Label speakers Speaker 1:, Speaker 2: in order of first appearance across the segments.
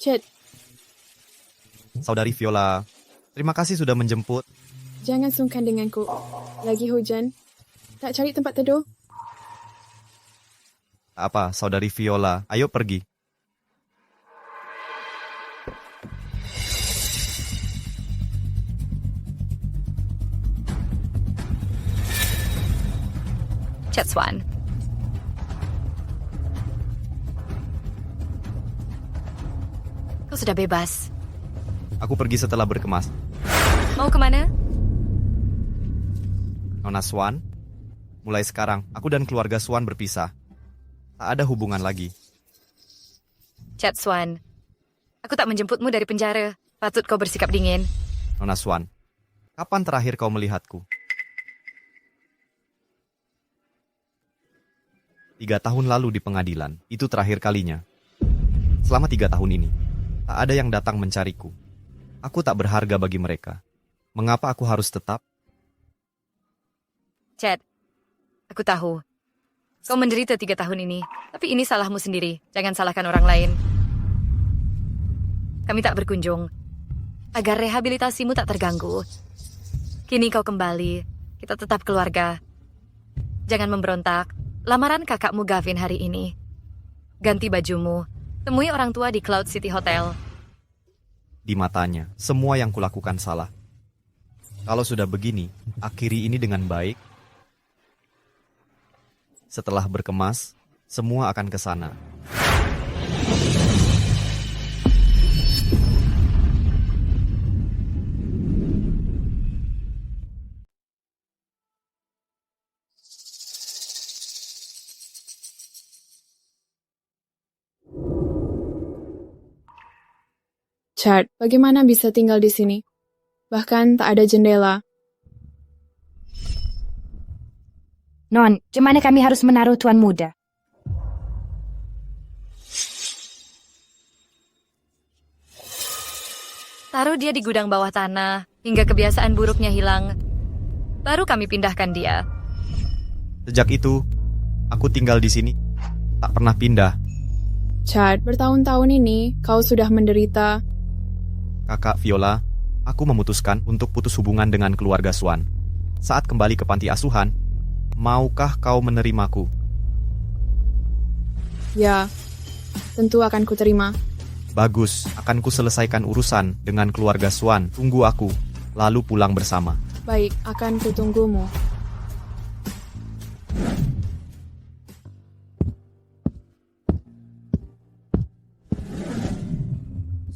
Speaker 1: Chat,
Speaker 2: Saudari Viola, terima kasih sudah menjemput.
Speaker 1: jangan sungkan denganku. Lagi hujan. Tak cari tempat teduh?
Speaker 2: Apa, Saudari Viola, ayo pergi.
Speaker 3: Chat Swan. Kau sudah bebas.
Speaker 2: Aku pergi setelah berkemas.
Speaker 3: Mau kemana?
Speaker 2: Nona Swan, mulai sekarang aku dan keluarga Swan berpisah. Tak ada hubungan lagi.
Speaker 3: Chat Swan. Aku tak menjemputmu dari penjara. Patut kau bersikap dingin.
Speaker 2: Nona Swan, kapan terakhir kau melihatku? 3 tahun lalu di pengadilan, itu terakhir kalinya. Selama 3 tahun ini, tak ada yang datang mencariku. Aku tak berharga bagi mereka. Mengapa aku harus tetap?
Speaker 3: Chat, aku tahu. Kau menderita 3 tahun ini. Tapi ini salahmu sendiri. Jangan salahkan orang lain. Kami tak berkunjung. Agar rehabilitasimu tak terganggu. Kini kau kembali. Kita tetap keluarga. Jangan memberontak. Lamaran kakakmu Gavin hari ini. Ganti bajumu. Temui orang tua di Cloud City Hotel.
Speaker 2: Di matanya, semua yang kulakukan salah. Kalau sudah begini, akhiri ini dengan baik. Setelah berkemas, semua akan ke sana.
Speaker 1: Chat, bagaimana bisa tinggal di sini? Bahkan tak ada jendela.
Speaker 4: Non, di mana kami harus menaruh tuan muda?
Speaker 3: Taruh dia di gudang bawah tanah, hingga kebiasaan buruknya hilang. Baru kami pindahkan dia.
Speaker 2: Sejak itu, aku tinggal di sini. Tak pernah pindah.
Speaker 1: Chat, bertahun-tahun ini kau sudah menderita.
Speaker 2: Kakak Viola, aku memutuskan untuk putus hubungan dengan keluarga Swan. Saat kembali ke panti asuhan, maukah kau menerimaku?
Speaker 1: Ya, tentu akan kuterima.
Speaker 2: Bagus, akan ku selesaikan urusan dengan keluarga Swan. Tunggu aku, lalu pulang bersama.
Speaker 1: Baik, akan kutunggumu.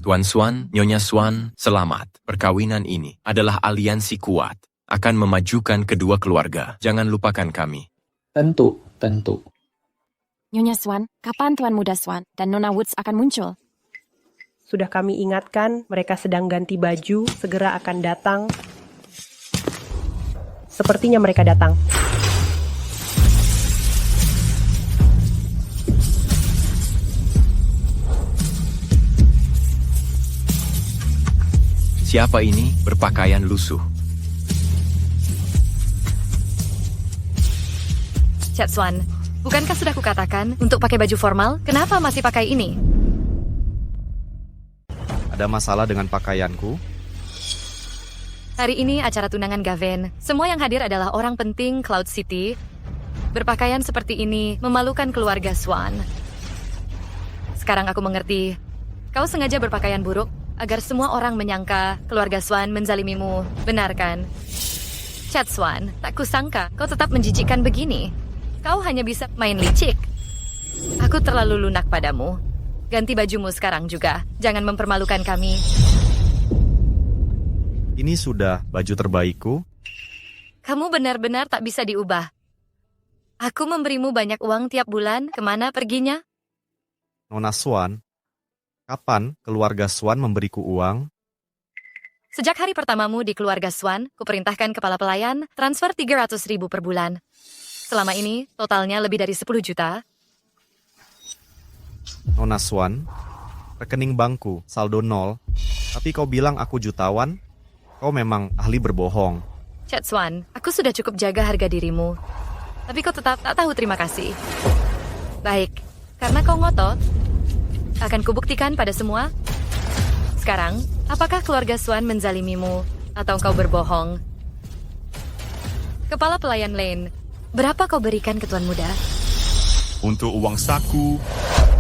Speaker 5: Tuan Swan, Nyonya Swan, selamat. Perkawinan ini adalah aliansi kuat. Akan memajukan kedua keluarga. Jangan lupakan kami.
Speaker 6: Tentu, tentu.
Speaker 4: Nyonya Swan, kapan Tuan Muda Swan dan Nona Woods akan muncul?
Speaker 7: Sudah kami ingatkan, mereka sedang ganti baju, segera akan datang. Sepertinya mereka datang.
Speaker 5: Siapa ini berpakaian lusuh?
Speaker 3: Chat Swan, bukankah sudah kukatakan untuk pakai baju formal? Kenapa masih pakai ini?
Speaker 2: Ada masalah dengan pakaianku?
Speaker 3: Hari ini acara tunangan Gavin. Semua yang hadir adalah orang penting Cloud City. Berpakaian seperti ini memalukan keluarga Swan. Sekarang aku mengerti. Kau sengaja berpakaian buruk agar semua orang menyangka keluarga Swan menzalimimu. Benar kan? Chat Swan, tak kusangka kau tetap menjijikkan begini. Kau hanya bisa main licik. Aku terlalu lunak padamu. Ganti bajumu sekarang juga. Jangan mempermalukan kami.
Speaker 2: Ini sudah baju terbaikku.
Speaker 3: Kamu benar-benar tak bisa diubah. Aku memberimu banyak uang tiap bulan. Kemana perginya?
Speaker 2: Nona Swan, kapan keluarga Swan memberiku uang?
Speaker 3: Sejak hari pertamamu di keluarga Swan, kuperintahkan kepala pelayan transfer 300.000 per bulan. Selama ini, totalnya lebih dari 10 juta.
Speaker 2: Nona Swan, rekening bankku saldo 0, tapi kau bilang aku jutawan? Kau memang ahli berbohong.
Speaker 3: Chat Swan, aku sudah cukup jaga harga dirimu. Tapi kau tetap tak tahu terima kasih. Baik, karena kau ngotot, akan kubuktikan pada semua Sekarang, apakah keluarga Swan menzalimimu atau kau berbohong? Kepala pelayan Lane, berapa kau berikan ke Tuan Muda?
Speaker 8: Untuk uang saku,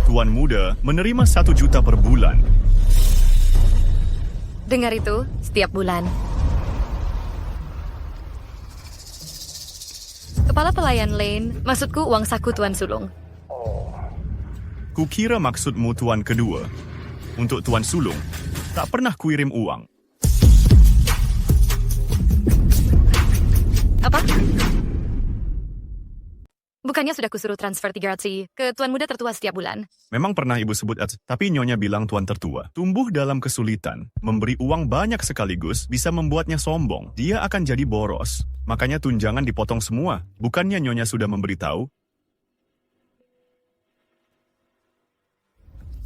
Speaker 8: Tuan Muda menerima 1 juta per bulan.
Speaker 3: Dengar itu, setiap bulan. Kepala pelayan Lane, maksudku uang saku Tuan Sulung.
Speaker 8: Kukira maksudmu Tuan kedua. Untuk Tuan Sulung, tak pernah kuirim uang.
Speaker 3: Apa? Bukannya sudah kusuruh transfer 300 ke Tuan Muda tertua setiap bulan?
Speaker 8: Memang pernah ibu sebut, tapi Nyonya bilang Tuan tertua. Tumbuh dalam kesulitan, memberi uang banyak sekaligus bisa membuatnya sombong. Dia akan jadi boros. Makanya tunjangan dipotong semua. Bukannya Nyonya sudah memberitahu?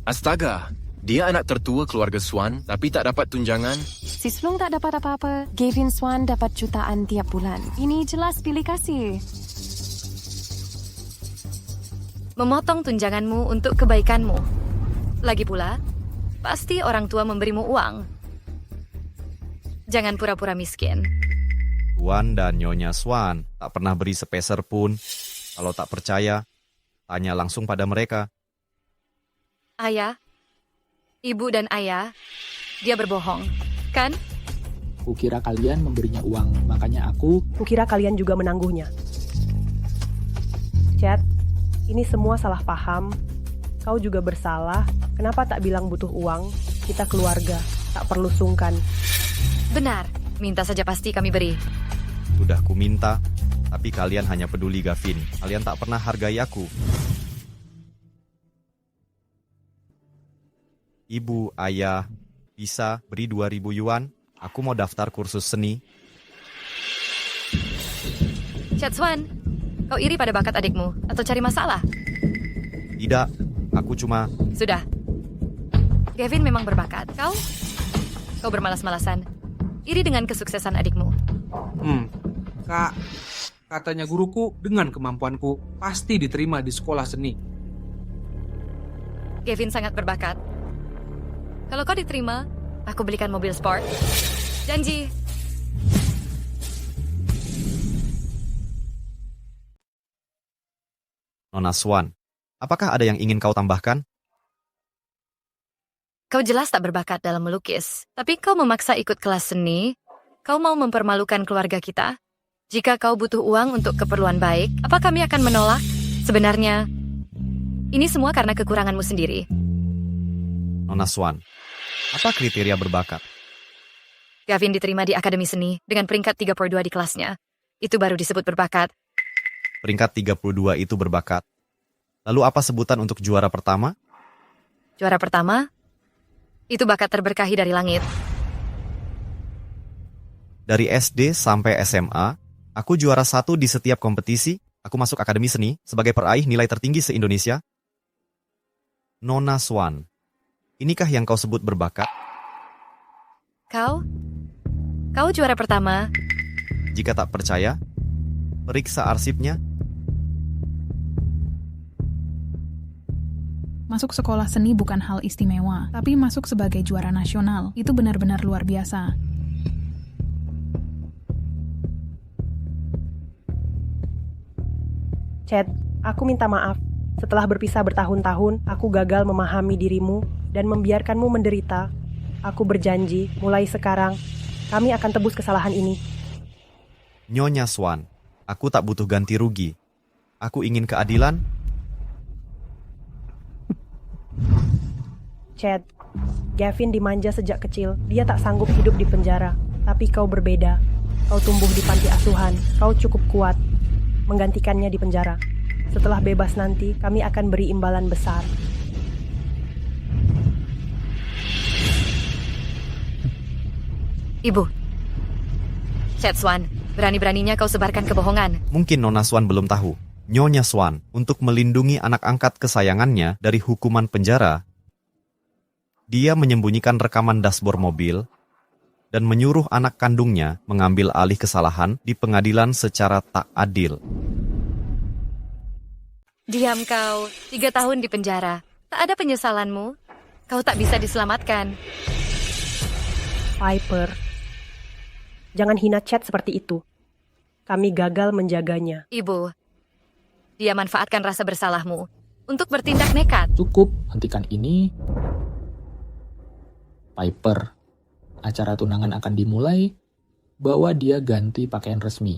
Speaker 5: Astaga, dia anak tertua keluarga Swan tapi tak dapat tunjangan.
Speaker 4: Si sulung tak dapat apa-apa. Gavin Swan dapat jutaan tiap bulan. Ini jelas pilih kasih.
Speaker 3: Memotong tunjanganmu untuk kebaikanmu. Lagi pula, pasti orang tua memberimu uang. Jangan pura-pura miskin.
Speaker 2: Tuan dan Nyonya Swan tak pernah beri sepeser pun. Kalau tak percaya, tanya langsung pada mereka.
Speaker 3: Ayah, ibu dan ayah, dia berbohong, kan?
Speaker 6: Kukira kalian memberinya uang, makanya aku...
Speaker 7: Kukira kalian juga menangguhnya. Chad, ini semua salah paham. Kau juga bersalah. Kenapa tak bilang butuh uang? Kita keluarga, tak perlu sungkan.
Speaker 3: Benar, minta saja pasti kami beri.
Speaker 2: Sudah ku minta, tapi kalian hanya peduli Gavin. Kalian tak pernah hargai aku. Ibu, ayah, bisa beri 2.000 yuan? Aku mau daftar kursus seni.
Speaker 3: Chad Swan, kau iri pada bakat adikmu atau cari masalah?
Speaker 2: Tidak, aku cuma...
Speaker 3: Sudah. Gavin memang berbakat. Kau bermalas-malasan. Iri dengan kesuksesan adikmu.
Speaker 9: Kak, katanya guruku dengan kemampuanku pasti diterima di sekolah seni.
Speaker 3: Gavin sangat berbakat. Kalau kau diterima, aku belikan mobil sport. Janji.
Speaker 2: Nona Swan, apakah ada yang ingin kau tambahkan?
Speaker 3: Kau jelas tak berbakat dalam melukis, tapi kau memaksa ikut kelas seni. Kau mau mempermalukan keluarga kita? Jika kau butuh uang untuk keperluan baik, apa kami akan menolak? Sebenarnya, ini semua karena kekuranganmu sendiri.
Speaker 2: Nona Swan, apa kriteria berbakat?
Speaker 3: Gavin diterima di Akademi Seni dengan peringkat 32 di kelasnya. Itu baru disebut berbakat.
Speaker 2: Peringkat 32 itu berbakat. Lalu apa sebutan untuk juara pertama?
Speaker 3: Juara pertama? Itu bakat terberkahi dari langit.
Speaker 2: Dari SD sampai SMA, aku juara 1 di setiap kompetisi. Aku masuk Akademi Seni sebagai peraih nilai tertinggi se-Indonesia. Nona Swan, inikah yang kau sebut berbakat?
Speaker 3: Kau juara pertama.
Speaker 2: Jika tak percaya, periksa arsipnya.
Speaker 10: Masuk sekolah seni bukan hal istimewa, tapi masuk sebagai juara nasional, itu benar-benar luar biasa.
Speaker 7: Chad, aku minta maaf. Setelah berpisah bertahun-tahun, aku gagal memahami dirimu dan membiarkanmu menderita. Aku berjanji, mulai sekarang, kami akan tebus kesalahan ini.
Speaker 2: Nyonya Swan, aku tak butuh ganti rugi. Aku ingin keadilan.
Speaker 7: Chad, Gavin dimanja sejak kecil. Dia tak sanggup hidup di penjara. Tapi kau berbeda. Kau tumbuh di panti asuhan. Kau cukup kuat menggantikannya di penjara. Setelah bebas nanti, kami akan beri imbalan besar.
Speaker 3: Ibu. Chad Swan, berani-beraninya kau sebarkan kebohongan.
Speaker 2: Mungkin Nona Swan belum tahu. Nyonya Swan, untuk melindungi anak angkat kesayangannya dari hukuman penjara, dia menyembunyikan rekaman dashboard mobil dan menyuruh anak kandungnya mengambil alih kesalahan di pengadilan secara tak adil.
Speaker 3: Diam kau, 3 tahun di penjara. Tak ada penyesalanmu. Kau tak bisa diselamatkan.
Speaker 7: Piper, jangan hina Chad seperti itu. Kami gagal menjaganya.
Speaker 3: Ibu, dia manfaatkan rasa bersalahmu untuk bertindak nekat.
Speaker 6: Cukup, hentikan ini. Piper, acara tunangan akan dimulai. Bawa dia ganti pakaian resmi.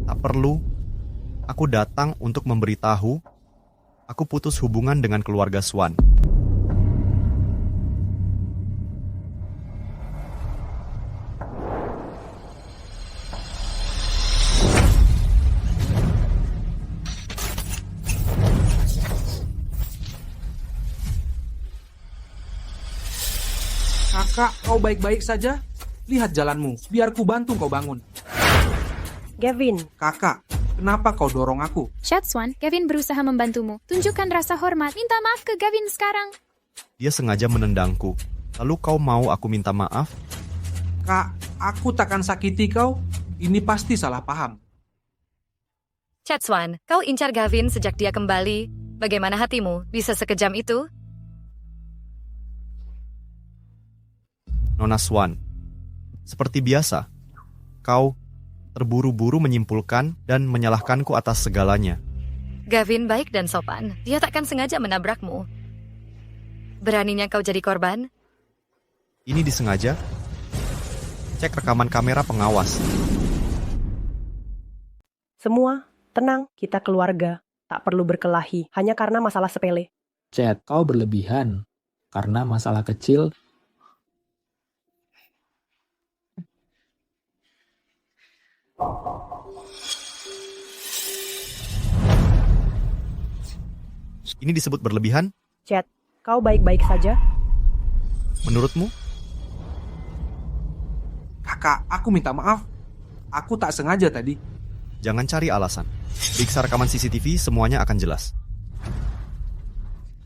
Speaker 2: Tak perlu. Aku datang untuk memberitahu aku putus hubungan dengan keluarga Swan.
Speaker 9: Kakak, kau baik-baik saja? Lihat jalanmu, biar ku bantu kau bangun.
Speaker 7: Gavin,
Speaker 9: Kakak, kenapa kau dorong aku?
Speaker 11: Chad Swan, Gavin berusaha membantumu. Tunjukkan rasa hormat. Minta maaf ke Gavin sekarang.
Speaker 2: Dia sengaja menendangku. Lalu kau mau aku minta maaf?
Speaker 9: Kak, aku takkan sakiti kau. Ini pasti salah paham.
Speaker 3: Chad Swan, kau incar Gavin sejak dia kembali. Bagaimana hatimu? Bisa sekejam itu?
Speaker 2: Nona Swan, seperti biasa, kau terburu-buru menyimpulkan dan menyalahkanku atas segalanya.
Speaker 3: Gavin baik dan sopan. Dia takkan sengaja menabrakmu. Beraninya kau jadi korban?
Speaker 2: Ini disengaja? Cek rekaman kamera pengawas.
Speaker 7: semua tenang, kita keluarga. Tak perlu berkelahi, hanya karena masalah sepele.
Speaker 6: Chad, kau berlebihan. Karena masalah kecil.
Speaker 2: Ini disebut berlebihan?
Speaker 7: Chad, kau baik-baik saja?
Speaker 2: Menurutmu?
Speaker 9: Kakak, aku minta maaf. Aku tak sengaja tadi.
Speaker 2: Jangan cari alasan. Periksa rekaman CCTV, semuanya akan jelas.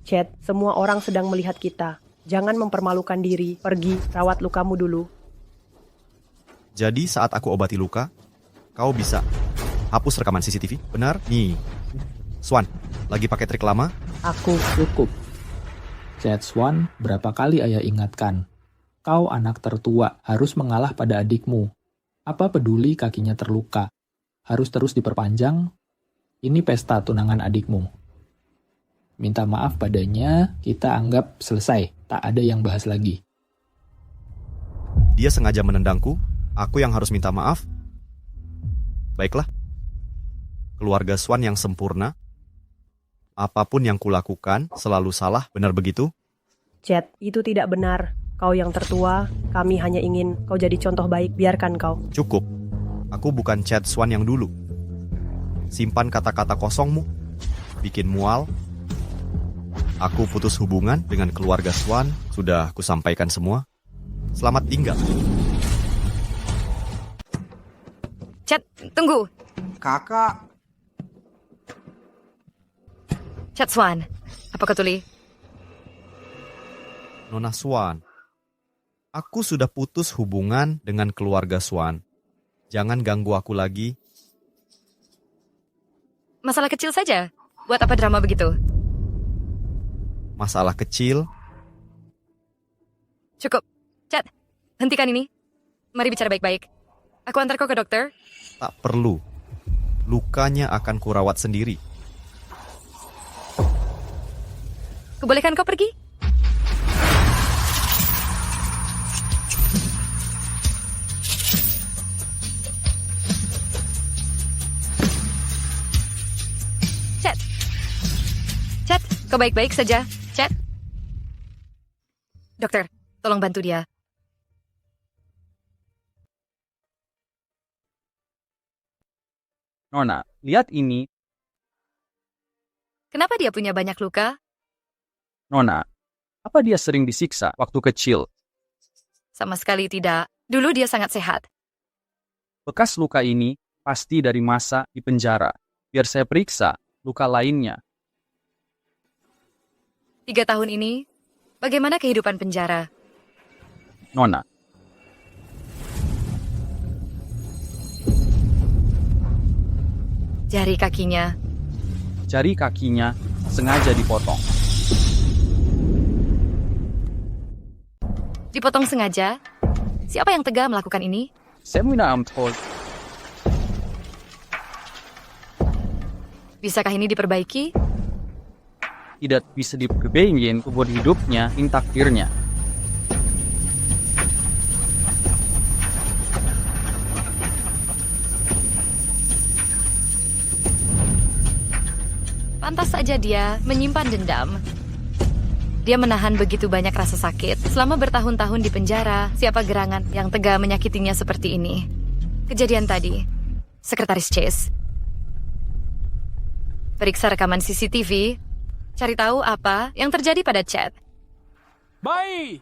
Speaker 7: Chad, semua orang sedang melihat kita. Jangan mempermalukan diri. Pergi, rawat lukamu dulu.
Speaker 2: Jadi saat aku obati luka, kau bisa hapus rekaman CCTV, benar? Nih. Swan, lagi pakai trik lama?
Speaker 6: Aku cukup. Chad Swan, berapa kali ayah ingatkan? Kau anak tertua, harus mengalah pada adikmu. Apa peduli kakinya terluka? Harus terus diperpanjang? Ini pesta tunangan adikmu. Minta maaf padanya, kita anggap selesai. Tak ada yang bahas lagi.
Speaker 2: Dia sengaja menendangku, aku yang harus minta maaf? Baiklah. Keluarga Swan yang sempurna. Apapun yang kulakukan selalu salah, benar begitu?
Speaker 7: Chad, itu tidak benar. Kau yang tertua, kami hanya ingin kau jadi contoh baik, biarkan kau.
Speaker 2: Cukup. Aku bukan Chad Swan yang dulu. Simpan kata-kata kosongmu. Bikin mual. Aku putus hubungan dengan keluarga Swan. Sudah kusampaikan semua. Selamat tinggal.
Speaker 3: Chad, tunggu.
Speaker 9: Kakak,
Speaker 3: Chad Swan, apa kau tuli?
Speaker 2: Nona Swan, aku sudah putus hubungan dengan keluarga Swan. Jangan ganggu aku lagi.
Speaker 3: Masalah kecil saja. Buat apa drama begitu?
Speaker 2: Masalah kecil.
Speaker 3: Cukup. Chad, hentikan ini. Mari bicara baik-baik. Aku antar kau ke dokter.
Speaker 2: Tak perlu. Lukanya akan kurawat sendiri.
Speaker 3: Kubolehkan kau pergi? Chad. Chad, kau baik-baik saja? Chad? Dokter, tolong bantu dia.
Speaker 12: Nona, lihat ini.
Speaker 3: Kenapa dia punya banyak luka?
Speaker 12: Nona, apa dia sering disiksa waktu kecil?
Speaker 3: Sama sekali tidak. Dulu dia sangat sehat.
Speaker 12: Bekas luka ini pasti dari masa di penjara. Biar saya periksa luka lainnya.
Speaker 3: 3 tahun ini, bagaimana kehidupan penjara?
Speaker 12: Nona,
Speaker 3: Jari kakinya.
Speaker 12: jari kakinya sengaja dipotong.
Speaker 3: Dipotong sengaja? Siapa yang tega melakukan ini?
Speaker 12: Semina am told.
Speaker 3: Bisakah ini diperbaiki?
Speaker 12: Tidak bisa diperbaiki kubur hidupnya, in takdirnya.
Speaker 3: Pantas saja dia menyimpan dendam. Dia menahan begitu banyak rasa sakit selama bertahun-tahun di penjara. Siapa gerangan yang tega menyakitinya seperti ini? Kejadian tadi, Sekretaris Chase. Periksa rekaman CCTV, cari tahu apa yang terjadi pada Chad.
Speaker 13: Baik.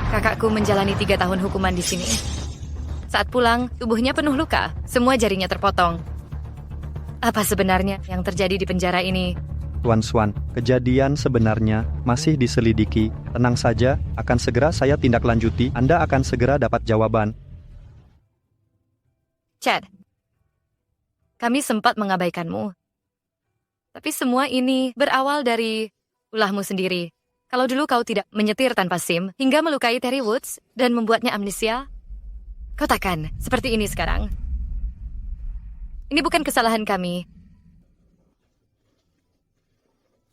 Speaker 3: Kakakku menjalani 3 tahun hukuman di sini. Saat pulang, tubuhnya penuh luka, semua jarinya terpotong. Apa sebenarnya yang terjadi di penjara ini?
Speaker 14: Tuan Swan, kejadian sebenarnya masih diselidiki. Tenang saja, akan segera saya tindak lanjuti. Anda akan segera dapat jawaban.
Speaker 3: Chad, kami sempat mengabaikanmu. Tapi semua ini berawal dari ulahmu sendiri. Kalau dulu kau tidak menyetir tanpa SIM hingga melukai Terry Woods dan membuatnya amnesia, kau takkan seperti ini sekarang. Ini bukan kesalahan kami.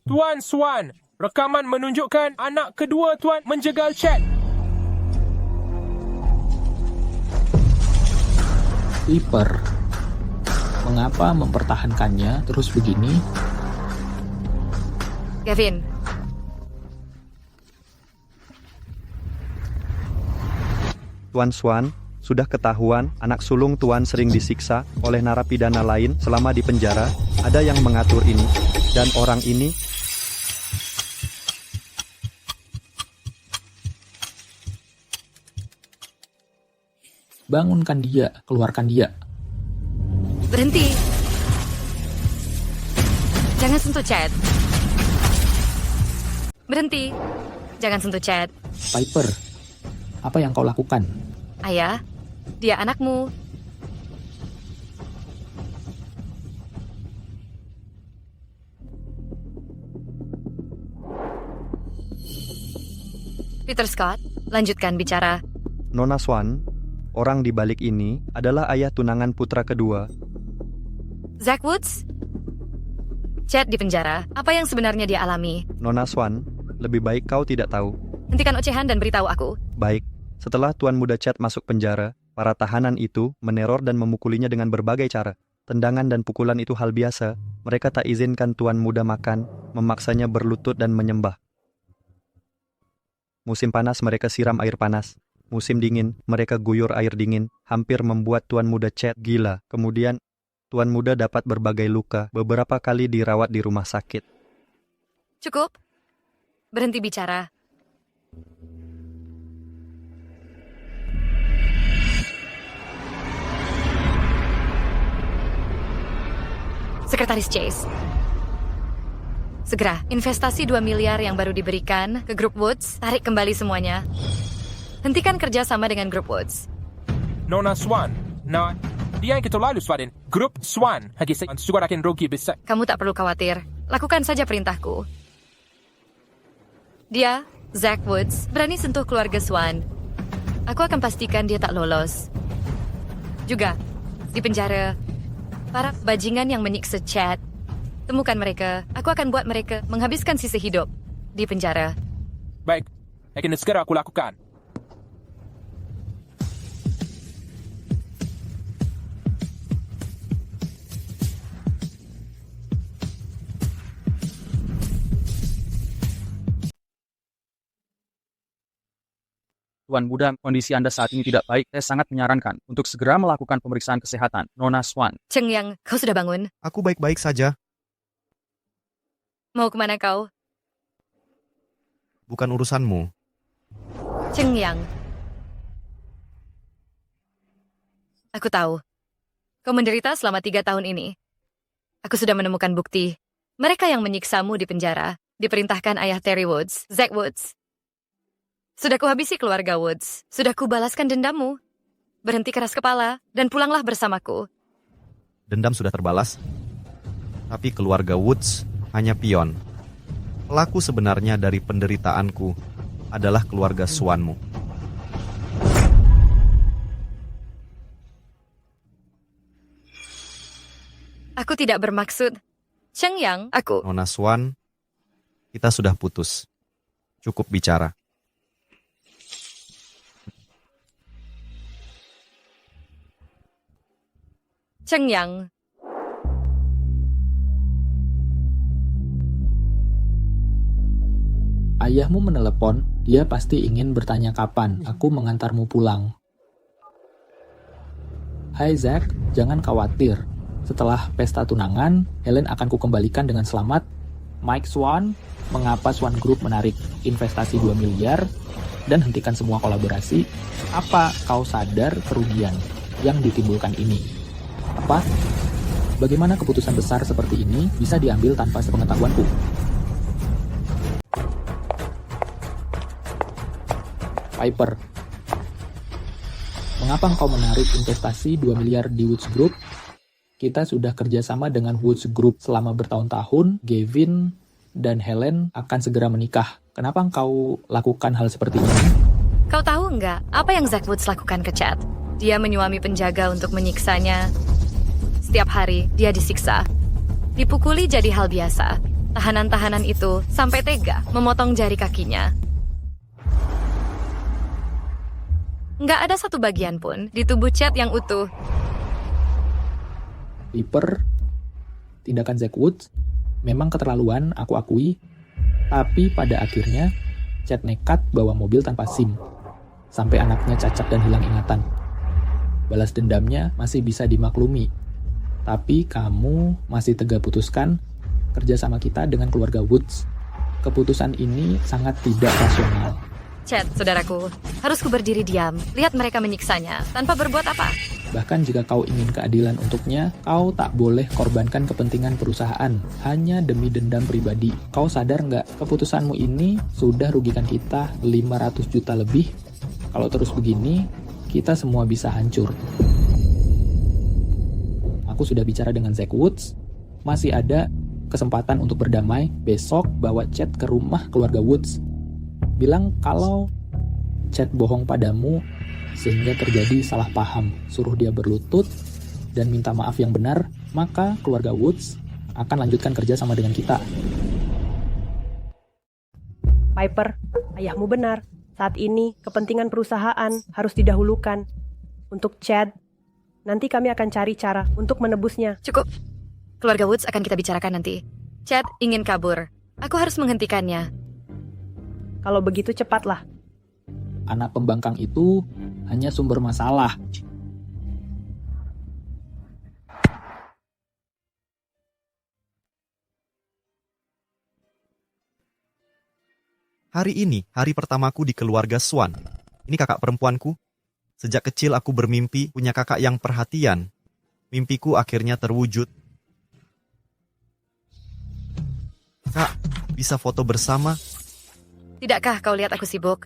Speaker 13: Tuan Swan, rekaman menunjukkan anak kedua Tuan menjegal Chad.
Speaker 6: Piper, mengapa mempertahankannya terus begini?
Speaker 3: Gavin,
Speaker 14: Tuan Swan, sudah ketahuan anak sulung Tuan sering disiksa oleh narapidana lain selama di penjara. Ada yang mengatur ini, dan orang ini
Speaker 6: bangunkan dia, keluarkan dia.
Speaker 3: berhenti. Jangan sentuh Chad. Berhenti. Jangan sentuh Chad.
Speaker 6: Piper, apa yang kau lakukan?
Speaker 3: Ayah, dia anakmu. Peter Scott, lanjutkan bicara.
Speaker 14: Nona Swan, orang di balik ini adalah ayah tunangan putra kedua.
Speaker 3: Zach Woods? Chad di penjara. Apa yang sebenarnya dia alami?
Speaker 14: Nona Swan, lebih baik kau tidak tahu.
Speaker 3: Hentikan ocehan dan beritahu aku.
Speaker 14: Baik, setelah Tuan Muda Chad masuk penjara, para tahanan itu meneror dan memukulinya dengan berbagai cara. Tendangan dan pukulan itu hal biasa. Mereka tak izinkan Tuan Muda makan, memaksanya berlutut dan menyembah. Musim panas mereka siram air panas. Musim dingin mereka guyur air dingin, hampir membuat Tuan Muda Chad gila. Kemudian, Tuan Muda dapat berbagai luka, beberapa kali dirawat di rumah sakit.
Speaker 3: Cukup. Berhenti bicara. Sekretaris Chase. Segera, investasi 2 miliar yang baru diberikan ke Grup Woods, tarik kembali semuanya. Hentikan kerja sama dengan Grup Woods.
Speaker 13: Nona Swan, nah, dia yang kita lalu Swadin. Grup Swan, hagi saya juga akan rugi besar.
Speaker 3: Kamu tak perlu khawatir. Lakukan saja perintahku. Dia, Zach Woods, berani sentuh keluarga Swan. Aku akan pastikan dia tak lolos. Juga, di penjara, para bajingan yang menyiksa Chad, temukan mereka. Aku akan buat mereka menghabiskan sisa hidup di penjara.
Speaker 13: Baik, akan segera aku lakukan.
Speaker 12: Tuan Muda, kondisi Anda saat ini tidak baik. Saya sangat menyarankan untuk segera melakukan pemeriksaan kesehatan. Nona Swan.
Speaker 3: Cheng Yang, kau sudah bangun?
Speaker 2: Aku baik-baik saja.
Speaker 3: Mau kemana kau?
Speaker 2: Bukan urusanmu.
Speaker 3: Cheng Yang. Aku tahu. Kau menderita selama 3 tahun ini. Aku sudah menemukan bukti. Mereka yang menyiksamu di penjara, diperintahkan ayah Terry Woods, Zach Woods. Sudah kuhabisi keluarga Woods. Sudah kubalaskan dendammu. Berhenti keras kepala dan pulanglah bersamaku.
Speaker 2: Dendam sudah terbalas, tapi keluarga Woods hanya pion. Pelaku sebenarnya dari penderitaanku adalah keluarga Swanmu.
Speaker 3: Aku tidak bermaksud. Cheng Yang, aku.
Speaker 2: Nona Swan, kita sudah putus. Cukup bicara.
Speaker 3: Cheng Yang.
Speaker 6: Ayahmu menelepon, dia pasti ingin bertanya kapan aku mengantarmu pulang. Hai Zack, jangan khawatir. Setelah pesta tunangan, Helen akan kukembalikan dengan selamat. Mike Swan, mengapa Swan Group menarik investasi 2 miliar dan hentikan semua kolaborasi? Apa kau sadar kerugian yang ditimbulkan ini? Apa? Bagaimana keputusan besar seperti ini bisa diambil tanpa sepengetahuanku? Piper, mengapa engkau menarik investasi 2 miliar di Woods Group? Kita sudah kerjasama dengan Woods Group selama bertahun-tahun. Gavin dan Helen akan segera menikah. Kenapa engkau lakukan hal seperti ini?
Speaker 3: Kau tahu nggak apa yang Zack Woods lakukan ke Chad? Dia menyuami penjaga untuk menyiksanya. Setiap hari dia disiksa. Dipukuli jadi hal biasa. Tahanan-tahanan itu sampai tega memotong jari kakinya. Nggak ada satu bagian pun di tubuh Chad yang utuh.
Speaker 6: Piper, tindakan Zack Woods memang keterlaluan, aku akui. Tapi pada akhirnya, Chad nekat bawa mobil tanpa SIM. Sampai anaknya cacat dan hilang ingatan. Balas dendamnya masih bisa dimaklumi. Tapi kamu masih tegak putuskan kerja sama kita dengan keluarga Woods. Keputusan ini sangat tidak rasional.
Speaker 3: Chad, saudaraku, harus ku berdiri diam, lihat mereka menyiksanya, tanpa berbuat apa.
Speaker 6: Bahkan jika kau ingin keadilan untuknya, kau tak boleh korbankan kepentingan perusahaan, hanya demi dendam pribadi. Kau sadar nggak, keputusanmu ini sudah rugikan kita 500 juta lebih. Kalau terus begini, kita semua bisa hancur. Aku sudah bicara dengan Zack Woods, masih ada kesempatan untuk berdamai. Besok bawa Chad ke rumah keluarga Woods. Bilang kalau Chad bohong padamu sehingga terjadi salah paham. Suruh dia berlutut dan minta maaf yang benar, maka keluarga Woods akan lanjutkan kerja sama dengan kita.
Speaker 7: Piper, ayahmu benar. Saat ini kepentingan perusahaan harus didahulukan. Untuk Chad, nanti kami akan cari cara untuk menebusnya.
Speaker 3: Cukup. Keluarga Woods akan kita bicarakan nanti. Chad ingin kabur. Aku harus menghentikannya.
Speaker 7: Kalau begitu cepatlah.
Speaker 6: Anak pembangkang itu hanya sumber masalah.
Speaker 2: Hari ini, hari pertamaku di keluarga Swan. Ini kakak perempuanku. Sejak kecil aku bermimpi punya kakak yang perhatian. Mimpiku akhirnya terwujud. Kak, bisa foto bersama?
Speaker 3: Tidakkah kau lihat aku sibuk?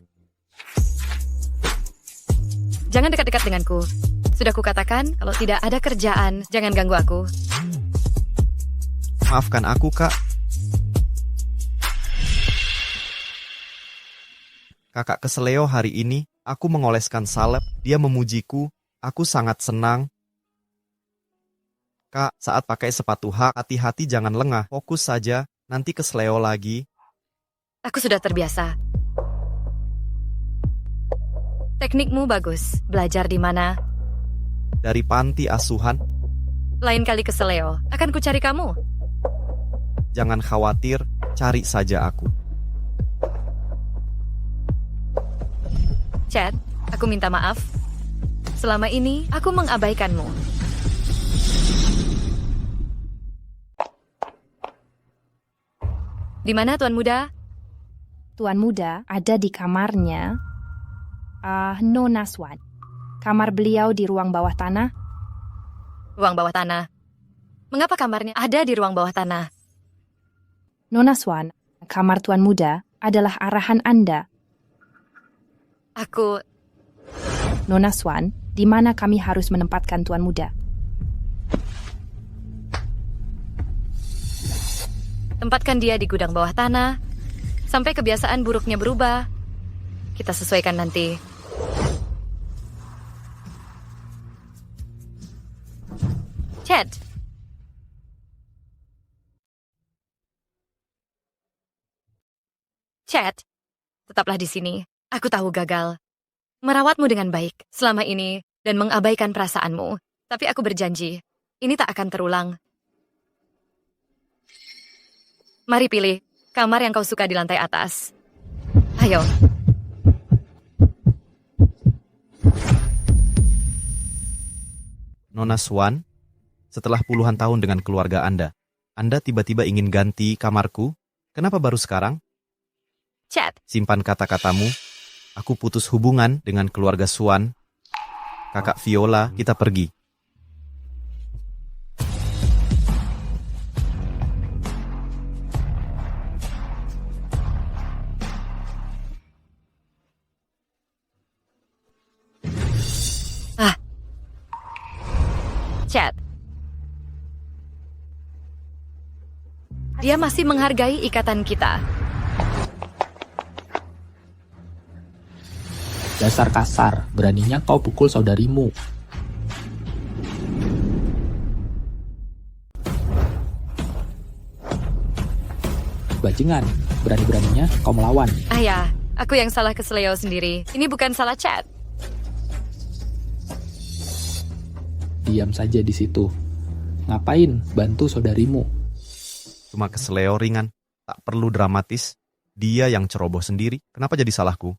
Speaker 3: Jangan dekat-dekat denganku. Sudah kukatakan, kalau tidak ada kerjaan, jangan ganggu aku.
Speaker 2: Maafkan aku, Kak. Kakak keseleo hari ini, aku mengoleskan salep, dia memujiku, aku sangat senang. Kak, saat pakai sepatu hak, hati-hati jangan lengah, fokus saja, nanti keseleo lagi.
Speaker 3: Aku sudah terbiasa. Teknikmu bagus. Belajar di mana?
Speaker 2: Dari panti asuhan.
Speaker 3: Lain kali ke Seleo, akan ku cari kamu.
Speaker 2: Jangan khawatir, cari saja aku.
Speaker 3: Chad, aku minta maaf. Selama ini, aku mengabaikanmu. Di mana Tuan Muda?
Speaker 15: Tuan Muda ada di kamarnya Nona Swan. Kamar beliau di ruang bawah tanah.
Speaker 3: Ruang bawah tanah. Mengapa kamarnya ada di ruang bawah tanah?
Speaker 15: Nona Swan, kamar Tuan Muda adalah arahan Anda.
Speaker 3: Aku...
Speaker 15: Nona Swan, di mana kami harus menempatkan Tuan Muda?
Speaker 3: Tempatkan dia di gudang bawah tanah, sampai kebiasaan buruknya berubah. Kita sesuaikan nanti. Chad. Chad, tetaplah di sini. Aku tahu gagal. Merawatmu dengan baik selama ini dan mengabaikan perasaanmu. Tapi aku berjanji, ini tak akan terulang. Mari pilih kamar yang kau suka di lantai atas. Ayo.
Speaker 2: Nona Swan, setelah puluhan tahun dengan keluarga Anda tiba-tiba ingin ganti kamarku? Kenapa baru sekarang?
Speaker 3: Chad.
Speaker 2: Simpan kata-katamu. Aku putus hubungan dengan keluarga Swan. Kakak Viola, kita pergi.
Speaker 3: Chad. Dia masih menghargai ikatan kita.
Speaker 6: Dasar kasar, beraninya kau pukul saudarimu. Bajingan, berani-beraninya kau melawan.
Speaker 3: Ayah, aku yang salah ke Sleo sendiri. Ini bukan salah Chad.
Speaker 6: Diam saja di situ. Ngapain bantu saudarimu?
Speaker 2: Cuma keseleo ringan, tak perlu dramatis. Dia yang ceroboh sendiri, kenapa jadi salahku?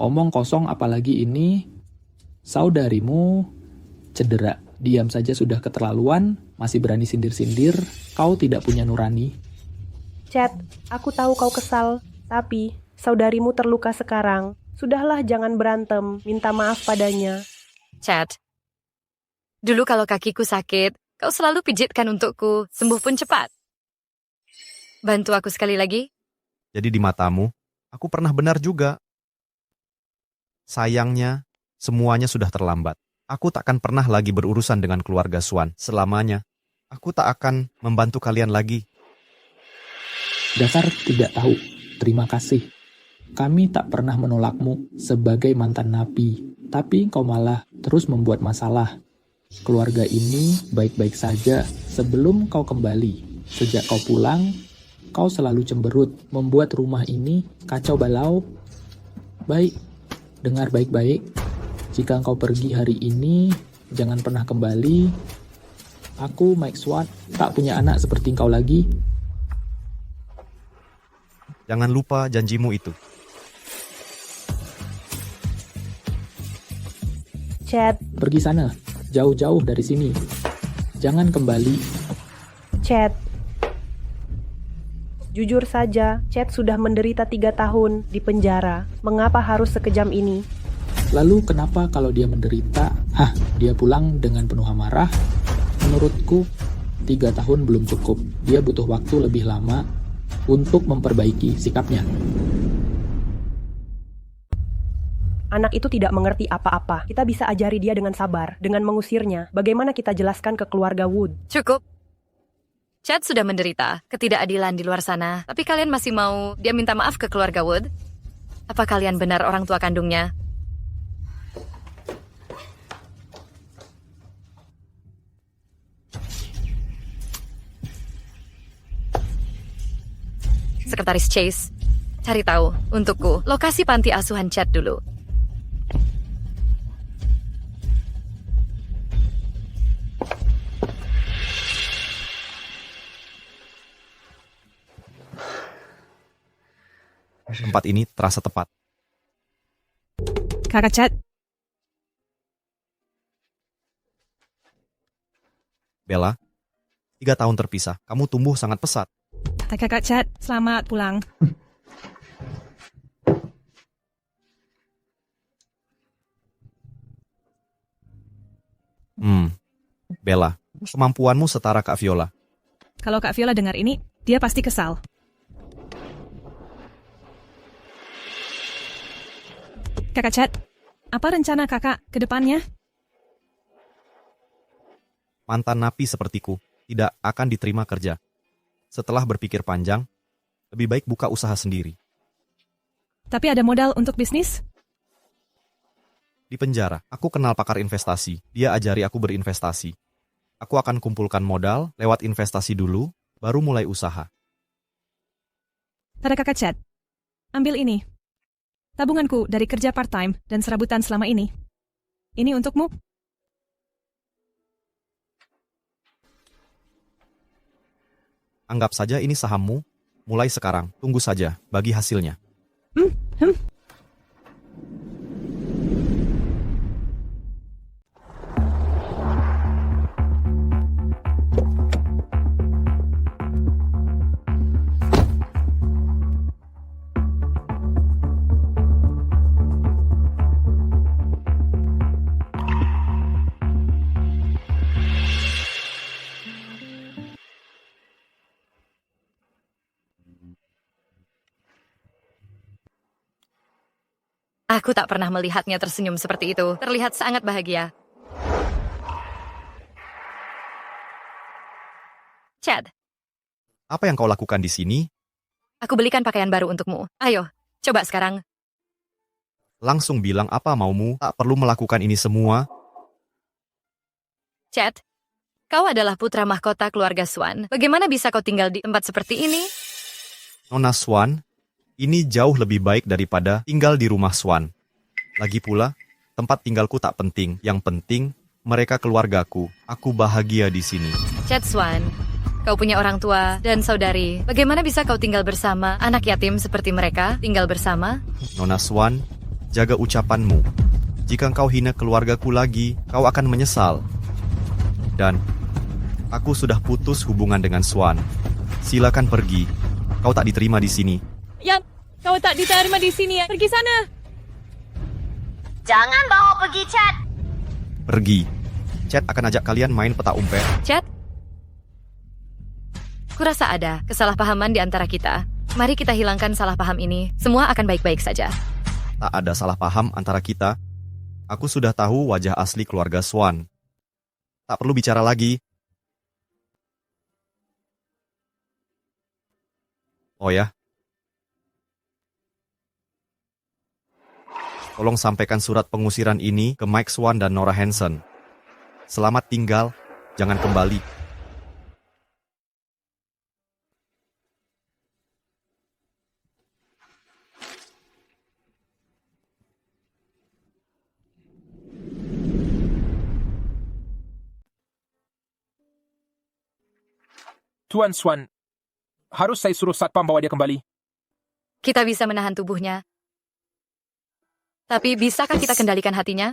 Speaker 6: Omong kosong apalagi ini. Saudarimu cedera. Diam saja sudah keterlaluan, masih berani sindir-sindir. Kau tidak punya nurani.
Speaker 7: Chad, aku tahu kau kesal, tapi saudarimu terluka sekarang. Sudahlah, jangan berantem, minta maaf padanya.
Speaker 3: Chad, dulu kalau kakiku sakit, kau selalu pijitkan untukku, sembuh pun cepat. Bantu aku sekali lagi.
Speaker 2: Jadi di matamu, aku pernah benar juga. Sayangnya, semuanya sudah terlambat. Aku tak akan pernah lagi berurusan dengan keluarga Swan selamanya. Aku tak akan membantu kalian lagi.
Speaker 6: Dasar tidak tahu. Terima kasih. Kami tak pernah menolakmu sebagai mantan napi, tapi kau malah terus membuat masalah. Keluarga ini baik-baik saja sebelum kau kembali. Sejak kau pulang, kau selalu cemberut, membuat rumah ini kacau balau. Baik, dengar baik-baik. Jika kau pergi hari ini, jangan pernah kembali. Aku, Mike Swan, tak punya anak seperti kau lagi.
Speaker 2: Jangan lupa janjimu itu.
Speaker 7: Chad.
Speaker 6: Pergi sana, jauh-jauh dari sini. Jangan kembali.
Speaker 7: Chad. Jujur saja, Chad sudah menderita 3 tahun di penjara. Mengapa harus sekejam ini?
Speaker 6: Lalu kenapa kalau dia menderita, dia pulang dengan penuh amarah? Menurutku, 3 tahun belum cukup. Dia butuh waktu lebih lama untuk memperbaiki sikapnya.
Speaker 7: Anak itu tidak mengerti apa-apa. Kita bisa ajari dia dengan sabar, dengan mengusirnya. Bagaimana kita jelaskan ke keluarga Wood?
Speaker 3: Cukup. Chad sudah menderita ketidakadilan di luar sana, tapi kalian masih mau dia minta maaf ke keluarga Wood? Apa kalian benar orang tua kandungnya? Sekretaris Chase, cari tahu untukku lokasi panti asuhan Chad dulu.
Speaker 2: Tempat ini terasa tepat.
Speaker 16: Kakak Chad.
Speaker 2: Bella, 3 tahun terpisah, kamu tumbuh sangat pesat.
Speaker 16: Kakak Chad, selamat pulang.
Speaker 2: Bella, kemampuanmu setara Kak Viola.
Speaker 16: Kalau Kak Viola dengar ini, dia pasti kesal. Kakak Chad, apa rencana kakak ke depannya?
Speaker 2: Mantan napi sepertiku tidak akan diterima kerja. Setelah berpikir panjang, lebih baik buka usaha sendiri.
Speaker 16: Tapi ada modal untuk bisnis?
Speaker 2: Di penjara, aku kenal pakar investasi. Dia ajari aku berinvestasi. Aku akan kumpulkan modal lewat investasi dulu, baru mulai usaha.
Speaker 16: Tada kakak Chad, ambil ini. Tabunganku dari kerja part-time dan serabutan selama ini. Ini untukmu.
Speaker 2: Anggap saja ini sahammu. Mulai sekarang, tunggu saja, bagi hasilnya.
Speaker 3: Aku tak pernah melihatnya tersenyum seperti itu. Terlihat sangat bahagia. Chad,
Speaker 2: Apa yang kau lakukan di sini?
Speaker 3: aku belikan pakaian baru untukmu. Ayo, coba sekarang.
Speaker 2: Langsung bilang apa maumu, tak perlu melakukan ini semua.
Speaker 3: Chad, kau adalah putra mahkota keluarga Swan. Bagaimana bisa kau tinggal di tempat seperti ini?
Speaker 2: Nona Swan, ini jauh lebih baik daripada tinggal di rumah Swan. Lagi pula, tempat tinggalku tak penting. Yang penting, mereka keluargaku. Aku bahagia di sini.
Speaker 3: Chad Swan, kau punya orang tua dan saudari. Bagaimana bisa kau tinggal bersama anak yatim seperti mereka? Tinggal bersama?
Speaker 2: Nona Swan, jaga ucapanmu. Jika kau hina keluargaku lagi, kau akan menyesal. Dan, aku sudah putus hubungan dengan Swan. Silakan pergi. Kau tak diterima di sini.
Speaker 16: Yan, kau tak diterima di sini ya. Pergi sana.
Speaker 17: Jangan bawa pergi, Chad.
Speaker 2: Pergi. Chad akan ajak kalian main peta umpet.
Speaker 3: Chad? Kurasa ada kesalahpahaman di antara kita. Mari kita hilangkan salah paham ini. Semua akan baik-baik saja.
Speaker 2: Tak ada salah paham antara kita. Aku sudah tahu wajah asli keluarga Swan. Tak perlu bicara lagi. Oh ya. Tolong sampaikan surat pengusiran ini ke Mike Swan dan Nora Hansen. Selamat tinggal, jangan kembali.
Speaker 13: Tuan Swan, harus saya suruh satpam bawa dia kembali.
Speaker 3: Kita bisa menahan tubuhnya. Tapi bisakah kita kendalikan hatinya?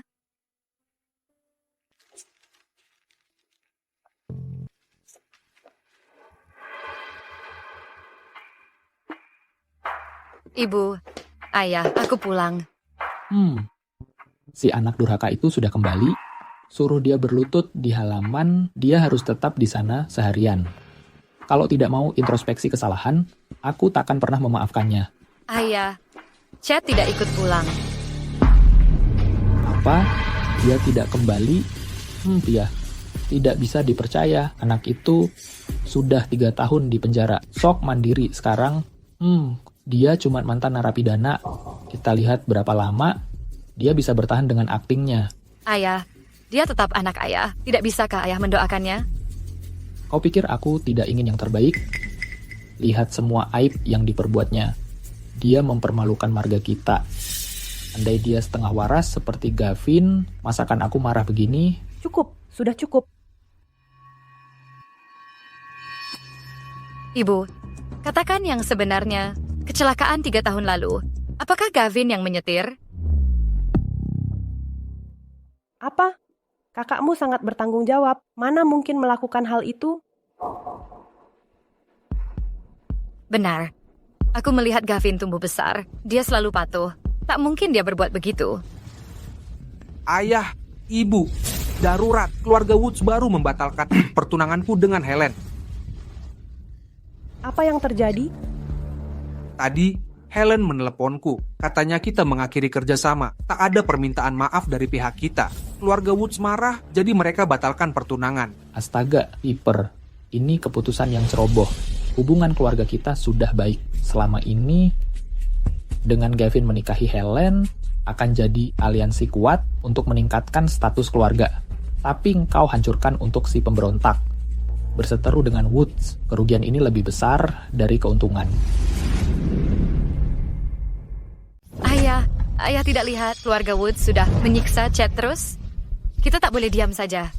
Speaker 3: Ibu, ayah, aku pulang.
Speaker 6: Si anak durhaka itu sudah kembali. Suruh dia berlutut di halaman, dia harus tetap di sana seharian. Kalau tidak mau introspeksi kesalahan, aku takkan pernah memaafkannya.
Speaker 3: Ayah, Chad tidak ikut pulang.
Speaker 6: Apa? Dia tidak kembali? Dia tidak bisa dipercaya. Anak itu sudah 3 tahun di penjara. Sok mandiri sekarang. Dia cuma mantan narapidana. Kita lihat berapa lama dia bisa bertahan dengan aktingnya.
Speaker 3: Ayah, dia tetap anak ayah. Tidak bisakah ayah mendoakannya?
Speaker 6: Kau pikir aku tidak ingin yang terbaik? Lihat semua aib yang diperbuatnya. Dia mempermalukan marga kita. Andai dia setengah waras seperti Gavin, masakan aku marah begini?
Speaker 7: Cukup, sudah cukup.
Speaker 3: Ibu, katakan yang sebenarnya. Kecelakaan 3 tahun lalu. Apakah Gavin yang menyetir?
Speaker 7: Apa? Kakakmu sangat bertanggung jawab. Mana mungkin melakukan hal itu?
Speaker 3: Benar. Aku melihat Gavin tumbuh besar. Dia selalu patuh. Tak mungkin dia berbuat begitu.
Speaker 9: Ayah, ibu, darurat. Keluarga Woods baru membatalkan pertunanganku dengan Helen.
Speaker 7: Apa yang terjadi?
Speaker 9: Tadi, Helen meneleponku. Katanya kita mengakhiri kerjasama. Tak ada permintaan maaf dari pihak kita. Keluarga Woods marah, jadi mereka batalkan pertunangan.
Speaker 6: Astaga, Piper. Ini keputusan yang ceroboh. Hubungan keluarga kita sudah baik. Selama ini, dengan Gavin menikahi Helen, akan jadi aliansi kuat untuk meningkatkan status keluarga. Tapi engkau hancurkan untuk si pemberontak. Berseteru dengan Woods, kerugian ini lebih besar dari keuntungan.
Speaker 3: Ayah tidak lihat keluarga Woods sudah menyiksa Chad terus? Kita tak boleh diam saja.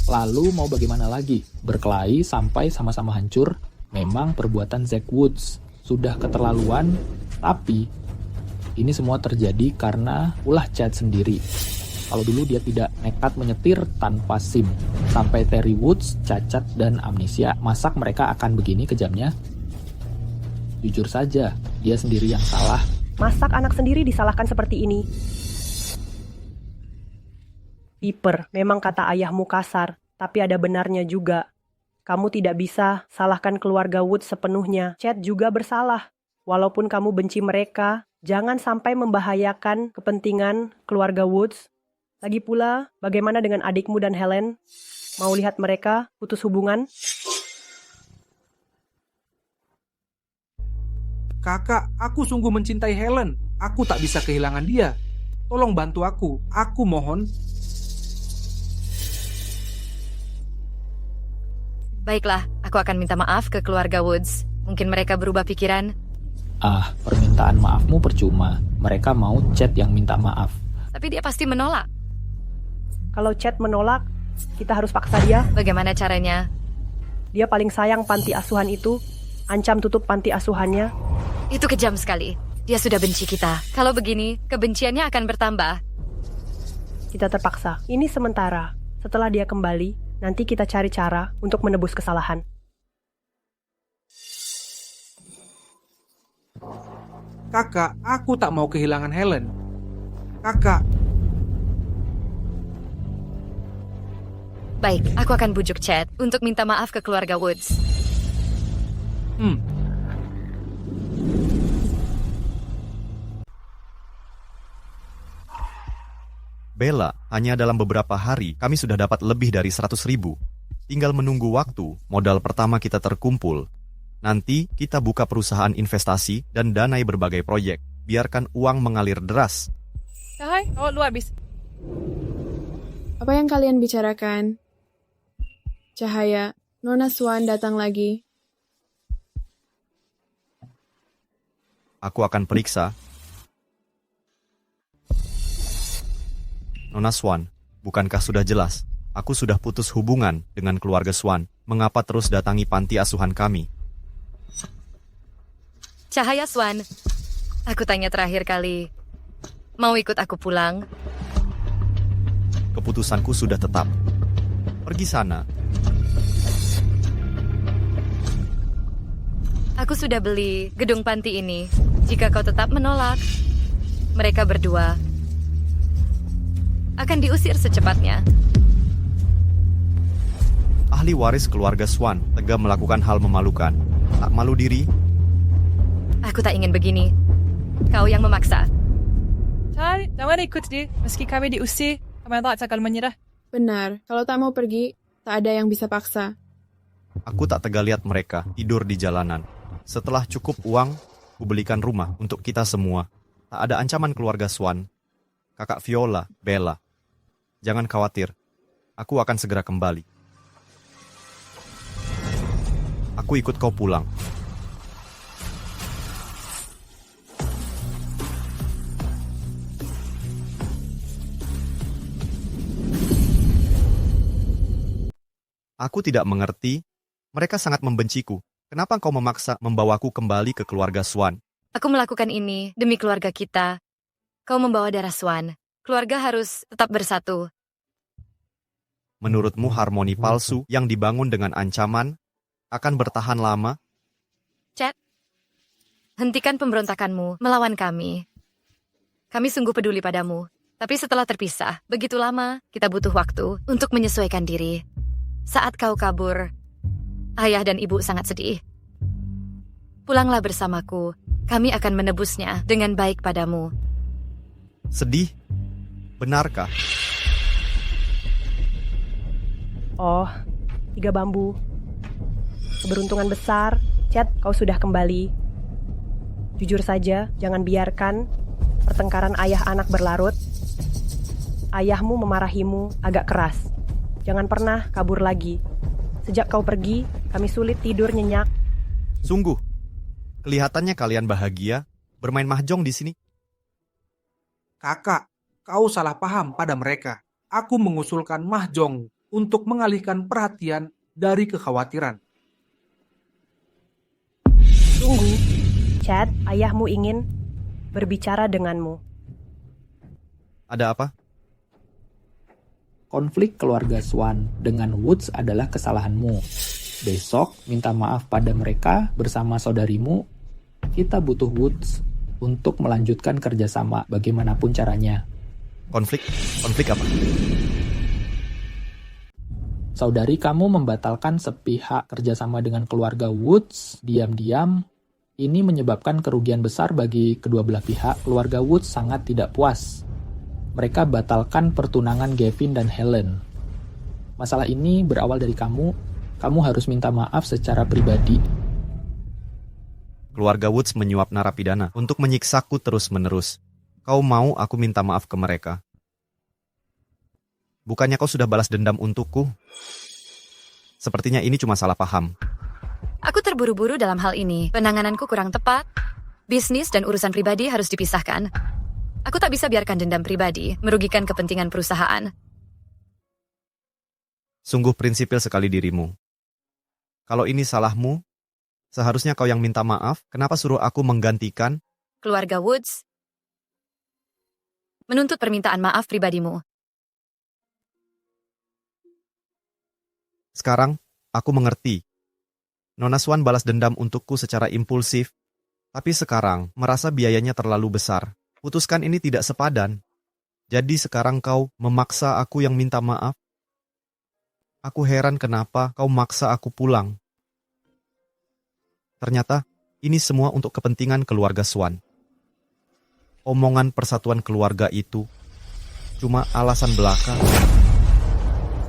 Speaker 6: Lalu mau bagaimana lagi? Berkelahi sampai sama-sama hancur? Memang perbuatan Zack Woods sudah keterlaluan, tapi ini semua terjadi karena ulah Chad sendiri. Kalau dulu dia tidak nekat menyetir tanpa SIM, sampai Terry Woods cacat dan amnesia, masak mereka akan begini kejamnya? Jujur saja, dia sendiri yang salah.
Speaker 7: Masak anak sendiri disalahkan seperti ini. Piper, memang kata ayahmu kasar, tapi ada benarnya juga. Kamu tidak bisa salahkan keluarga Woods sepenuhnya. Chad juga bersalah. Walaupun kamu benci mereka, jangan sampai membahayakan kepentingan keluarga Woods. Lagi pula, bagaimana dengan adikmu dan Helen? Mau lihat mereka putus hubungan?
Speaker 9: Kakak, aku sungguh mencintai Helen. Aku tak bisa kehilangan dia. Tolong bantu aku. Aku mohon.
Speaker 3: Baiklah, aku akan minta maaf ke keluarga Woods. Mungkin mereka berubah pikiran.
Speaker 6: Permintaan maafmu percuma. Mereka mau Chad yang minta maaf.
Speaker 3: Tapi dia pasti menolak.
Speaker 7: Kalau Chad menolak, kita harus paksa dia.
Speaker 3: Bagaimana caranya?
Speaker 7: Dia paling sayang panti asuhan itu. Ancam tutup panti asuhannya.
Speaker 3: Itu kejam sekali. Dia sudah benci kita. Kalau begini, kebenciannya akan bertambah.
Speaker 7: Kita terpaksa. Ini sementara. Setelah dia kembali, nanti kita cari cara untuk menebus kesalahan.
Speaker 9: Kakak, aku tak mau kehilangan Helen. Kakak.
Speaker 3: Baik, aku akan bujuk Chad untuk minta maaf ke keluarga Woods.
Speaker 2: Bella, hanya dalam beberapa hari kami sudah dapat lebih dari 100.000. Tinggal menunggu waktu, modal pertama kita terkumpul. Nanti kita buka perusahaan investasi dan danai berbagai proyek. Biarkan uang mengalir deras.
Speaker 1: Hai, luar bis. Apa yang kalian bicarakan? Cahaya, Nona Swan datang lagi.
Speaker 2: Aku akan periksa. Nona Swan, bukankah sudah jelas? Aku sudah putus hubungan dengan keluarga Swan. Mengapa terus datangi panti asuhan kami?
Speaker 3: Cahaya Swan, aku tanya terakhir kali. Mau ikut aku pulang?
Speaker 2: Keputusanku sudah tetap. Pergi sana.
Speaker 3: Aku sudah beli gedung panti ini. Jika kau tetap menolak, mereka berdua akan diusir secepatnya.
Speaker 2: Ahli waris keluarga Swan tega melakukan hal memalukan. Tak malu diri?
Speaker 3: Aku tak ingin begini. Kau yang memaksa.
Speaker 16: Jangan ikut dia. Meski kami diusir, kami tak akan menyerah.
Speaker 1: Benar, kalau tak mau pergi, tak ada yang bisa paksa.
Speaker 2: Aku tak tega lihat mereka tidur di jalanan. Setelah cukup uang, ku belikan rumah untuk kita semua. Tak ada ancaman keluarga Swan. Kakak Viola, Bella. Jangan khawatir, aku akan segera kembali. Aku ikut kau pulang. Aku tidak mengerti. Mereka sangat membenciku. Kenapa kau memaksa membawaku kembali ke keluarga Swan?
Speaker 3: Aku melakukan ini demi keluarga kita. Kau membawa darah Swan. Keluarga harus tetap bersatu.
Speaker 2: Menurutmu harmoni palsu yang dibangun dengan ancaman akan bertahan lama?
Speaker 3: Chad, hentikan pemberontakanmu melawan kami. Kami sungguh peduli padamu. Tapi setelah terpisah, begitu lama, kita butuh waktu untuk menyesuaikan diri. Saat kau kabur, ayah dan ibu sangat sedih. Pulanglah bersamaku. kami akan menebusnya dengan baik padamu.
Speaker 2: Sedih? Benarkah?
Speaker 7: Oh, 3 bambu. Keberuntungan besar, Chad, kau sudah kembali. Jujur saja, jangan biarkan pertengkaran ayah anak berlarut. Ayahmu memarahimu agak keras. Jangan pernah kabur lagi. Sejak kau pergi, kami sulit tidur nyenyak.
Speaker 2: Sungguh, kelihatannya kalian bahagia bermain mahjong di sini.
Speaker 9: Kakak, kau salah paham pada mereka. Aku mengusulkan mahjong untuk mengalihkan perhatian dari kekhawatiran.
Speaker 7: Tunggu, Chad, ayahmu ingin berbicara denganmu.
Speaker 2: Ada apa?
Speaker 6: Konflik keluarga Swan dengan Woods adalah kesalahanmu. Besok, minta maaf pada mereka bersama saudarimu. Kita butuh Woods untuk melanjutkan kerjasama bagaimanapun caranya.
Speaker 2: Konflik apa?
Speaker 6: Saudari kamu membatalkan sepihak kerjasama dengan keluarga Woods diam-diam. Ini menyebabkan kerugian besar bagi kedua belah pihak. Keluarga Woods sangat tidak puas. Mereka batalkan pertunangan Gavin dan Helen. Masalah ini berawal dari kamu. Kamu harus minta maaf secara pribadi.
Speaker 2: Keluarga Woods menyuap narapidana untuk menyiksaku terus-menerus. Kau mau aku minta maaf ke mereka? Bukannya kau sudah balas dendam untukku? Sepertinya ini cuma salah paham.
Speaker 3: Aku terburu-buru dalam hal ini. Penangananku kurang tepat. Bisnis dan urusan pribadi harus dipisahkan. Aku tak bisa biarkan dendam pribadi merugikan kepentingan perusahaan.
Speaker 2: Sungguh prinsipil sekali dirimu. Kalau ini salahmu, seharusnya kau yang minta maaf. Kenapa suruh aku menggantikan?
Speaker 3: Keluarga Woods menuntut permintaan maaf pribadimu.
Speaker 2: Sekarang, aku mengerti. Nona Swan balas dendam untukku secara impulsif, tapi sekarang merasa biayanya terlalu besar. Putuskan ini tidak sepadan. Jadi sekarang kau memaksa aku yang minta maaf. Aku heran kenapa kau maksa aku pulang. Ternyata, ini semua untuk kepentingan keluarga Swan. Omongan persatuan keluarga itu cuma alasan belaka.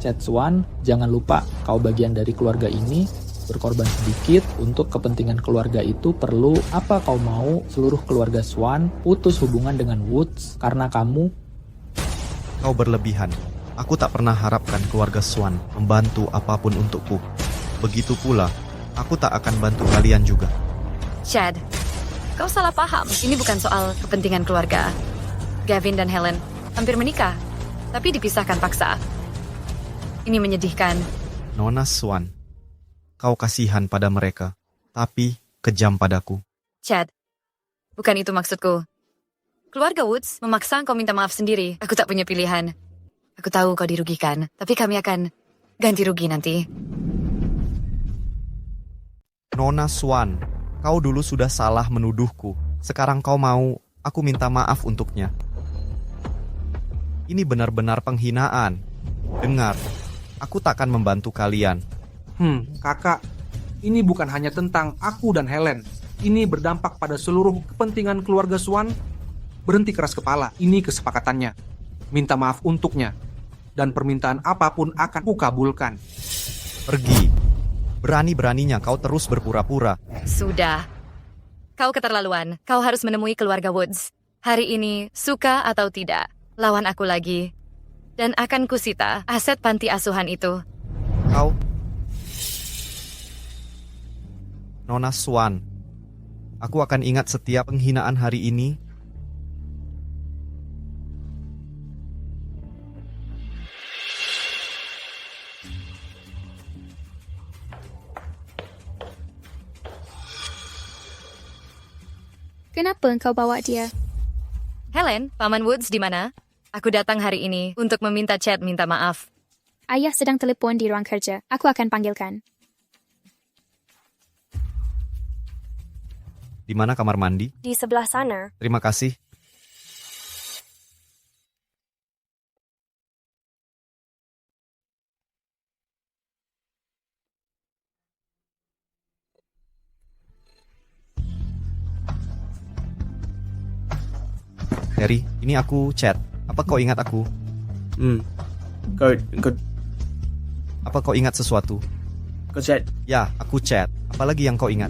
Speaker 6: Chad Swan, jangan lupa kau bagian dari keluarga ini. Berkorban sedikit untuk kepentingan keluarga itu perlu. Apa kau mau seluruh keluarga Swan putus hubungan dengan Woods karena kamu?
Speaker 2: Kau berlebihan. Aku tak pernah harapkan keluarga Swan membantu apapun untukku. Begitu pula, aku tak akan bantu kalian juga.
Speaker 3: Chad, kau salah paham. Ini bukan soal kepentingan keluarga. Gavin dan Helen hampir menikah, tapi dipisahkan paksa. Ini menyedihkan.
Speaker 2: Nona Swan, kau kasihan pada mereka, tapi kejam padaku.
Speaker 3: Chad, bukan itu maksudku. Keluarga Woods memaksa kau minta maaf sendiri. Aku tak punya pilihan. Aku tahu kau dirugikan, tapi kami akan ganti rugi nanti.
Speaker 2: Nona Swan, kau dulu sudah salah menuduhku. Sekarang kau mau aku minta maaf untuknya. Ini benar-benar penghinaan. Dengar, aku takkan membantu kalian.
Speaker 9: Kakak, ini bukan hanya tentang aku dan Helen. Ini berdampak pada seluruh kepentingan keluarga Swan. Berhenti keras kepala, ini kesepakatannya. Minta maaf untuknya. Dan permintaan apapun akan kukabulkan.
Speaker 2: Pergi. Berani-beraninya kau terus berpura-pura.
Speaker 3: Sudah. Kau keterlaluan. Kau harus menemui keluarga Woods. Hari ini, suka atau tidak, lawan aku lagi. Dan akan kusita aset panti asuhan itu.
Speaker 2: Kau... Nona Swan, aku akan ingat setiap penghinaan hari ini.
Speaker 11: Kenapa engkau bawa dia?
Speaker 3: Helen, Paman Woods di mana? Aku datang hari ini untuk meminta Chad minta maaf.
Speaker 11: Ayah sedang telepon di ruang kerja. Aku akan panggilkan.
Speaker 2: Di mana kamar mandi?
Speaker 4: Di sebelah sana.
Speaker 2: Terima kasih. Terry, ini aku Chad. Apa kau ingat aku?
Speaker 17: Kau
Speaker 2: Apa kau ingat sesuatu?
Speaker 17: Chad.
Speaker 2: Ya, aku Chad. Apalagi yang kau ingat?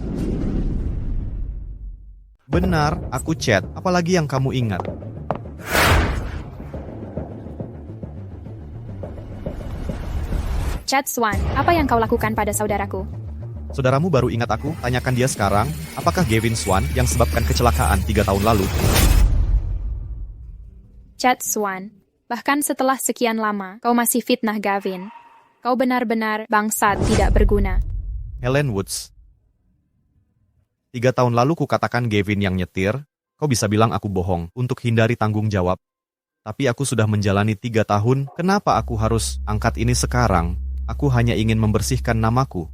Speaker 2: Benar, aku Chad. Apalagi yang kamu ingat?
Speaker 11: Chad Swan, apa yang kau lakukan pada saudaraku?
Speaker 2: Saudaramu baru ingat aku? Tanyakan dia sekarang. Apakah Gavin Swan yang sebabkan kecelakaan 3 tahun lalu?
Speaker 11: Chad Swan, bahkan setelah sekian lama, kau masih fitnah Gavin. Kau benar-benar bangsat tidak berguna.
Speaker 2: Helen Woods. 3 tahun lalu kukatakan Gavin yang nyetir. Kau bisa bilang aku bohong untuk hindari tanggung jawab. Tapi aku sudah menjalani 3 tahun. Kenapa aku harus angkat ini sekarang? Aku hanya ingin membersihkan namaku.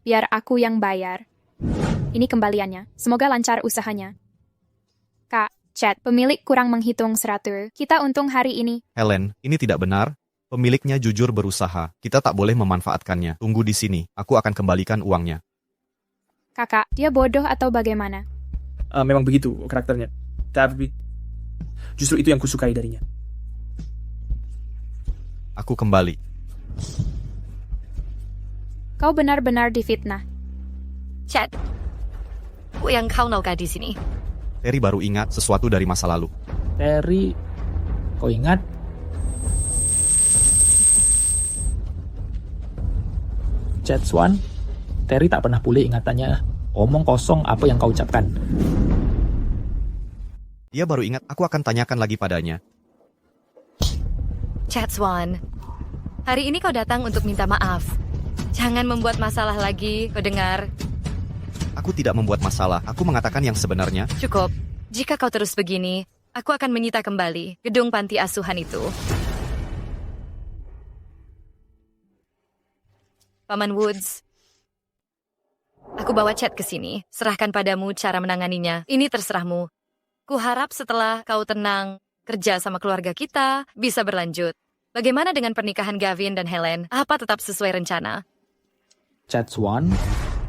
Speaker 11: Biar aku yang bayar. Ini kembaliannya. Semoga lancar usahanya. Kak, Chad, pemilik kurang menghitung 100. Kita untung hari ini.
Speaker 2: Helen, ini tidak benar. Pemiliknya jujur berusaha. Kita tak boleh memanfaatkannya. Tunggu di sini. Aku akan kembalikan uangnya.
Speaker 11: Kakak, dia bodoh atau bagaimana?
Speaker 17: Memang begitu karakternya. Tapi justru itu yang kusukai darinya.
Speaker 2: Aku kembali.
Speaker 11: Kau benar-benar difitnah.
Speaker 3: Chad, yang kau naukah di sini?
Speaker 2: Terry baru ingat sesuatu dari masa lalu.
Speaker 6: Terry, kau ingat? Chad Swan, Terry tak pernah pulih ingatannya. Omong kosong apa yang kau ucapkan.
Speaker 2: Dia baru ingat, aku akan tanyakan lagi padanya.
Speaker 3: Chad Swan, hari ini kau datang untuk minta maaf. Jangan membuat masalah lagi, kau dengar?
Speaker 2: Aku tidak membuat masalah, aku mengatakan yang sebenarnya.
Speaker 3: Cukup. Jika kau terus begini, aku akan menyita kembali gedung panti asuhan itu. Paman Woods, aku bawa Chad ke sini. Serahkan padamu cara menanganinya. Ini terserahmu. Kuharap setelah kau tenang, kerja sama keluarga kita bisa berlanjut. Bagaimana dengan pernikahan Gavin dan Helen? Apa tetap sesuai rencana?
Speaker 6: Chad Swan,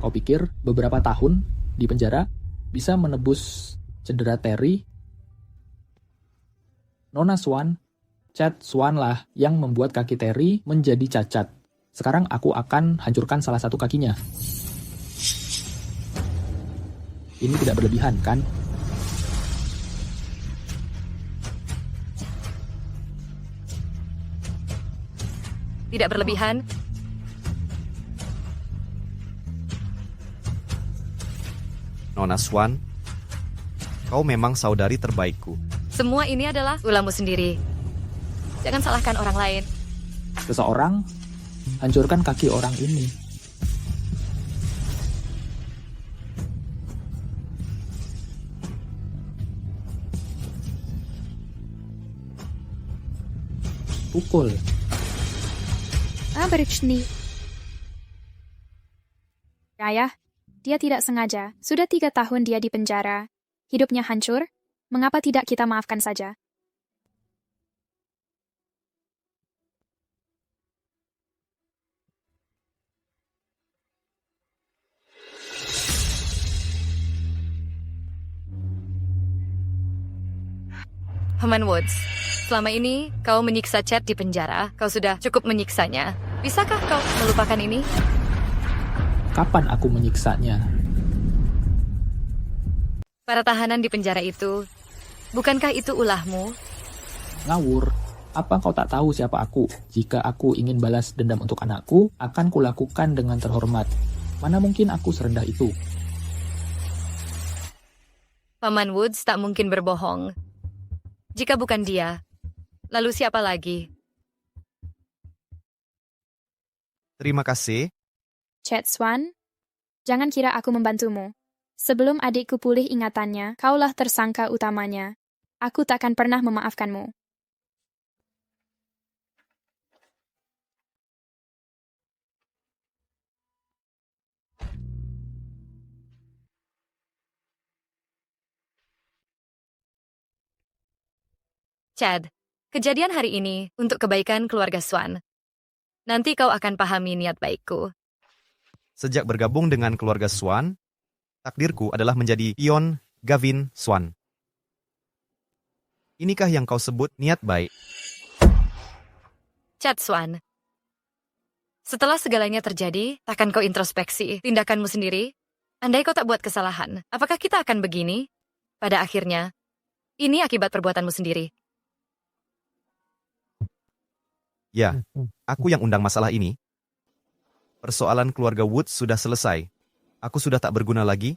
Speaker 6: kau pikir beberapa tahun di penjara bisa menebus cedera Terry? Nona Swan, Chad Swan lah yang membuat kaki Terry menjadi cacat. Sekarang aku akan hancurkan salah satu kakinya. Ini tidak berlebihan, kan?
Speaker 3: Tidak berlebihan?
Speaker 2: Nona Swan, kau memang saudari terbaikku.
Speaker 3: Semua ini adalah ulahmu sendiri. Jangan salahkan orang lain.
Speaker 6: Seseorang hancurkan kaki orang ini. Pukul.
Speaker 11: Bercni. Ayah, dia tidak sengaja. Sudah 3 tahun dia di penjara. Hidupnya hancur. Mengapa tidak kita maafkan saja?
Speaker 3: Paman Woods, selama ini kau menyiksa Chad di penjara. Kau sudah cukup menyiksanya. Bisakah kau melupakan ini?
Speaker 6: Kapan aku menyiksanya?
Speaker 3: Para tahanan di penjara itu, bukankah itu ulahmu?
Speaker 6: Ngawur. Apa kau tak tahu siapa aku? Jika aku ingin balas dendam untuk anakku, akan kulakukan dengan terhormat. Mana mungkin aku serendah itu?
Speaker 3: Paman Woods tak mungkin berbohong. Jika bukan dia, lalu siapa lagi?
Speaker 2: Terima kasih.
Speaker 11: Chad Swan, jangan kira aku membantumu. Sebelum adikku pulih ingatannya, kaulah tersangka utamanya. Aku takkan pernah memaafkanmu.
Speaker 3: Chad, kejadian hari ini untuk kebaikan keluarga Swan. Nanti kau akan pahami niat baikku.
Speaker 2: Sejak bergabung dengan keluarga Swan, Takdirku adalah menjadi pion Gavin Swan. Inikah yang kau sebut niat baik?
Speaker 3: Chad Swan. Setelah segalanya terjadi, takkan kau introspeksi tindakanmu sendiri? Andai kau tak buat kesalahan, apakah kita akan begini? Pada akhirnya, ini akibat perbuatanmu sendiri.
Speaker 2: Ya, aku yang undang masalah ini. Persoalan keluarga Woods sudah selesai. Aku sudah tak berguna lagi.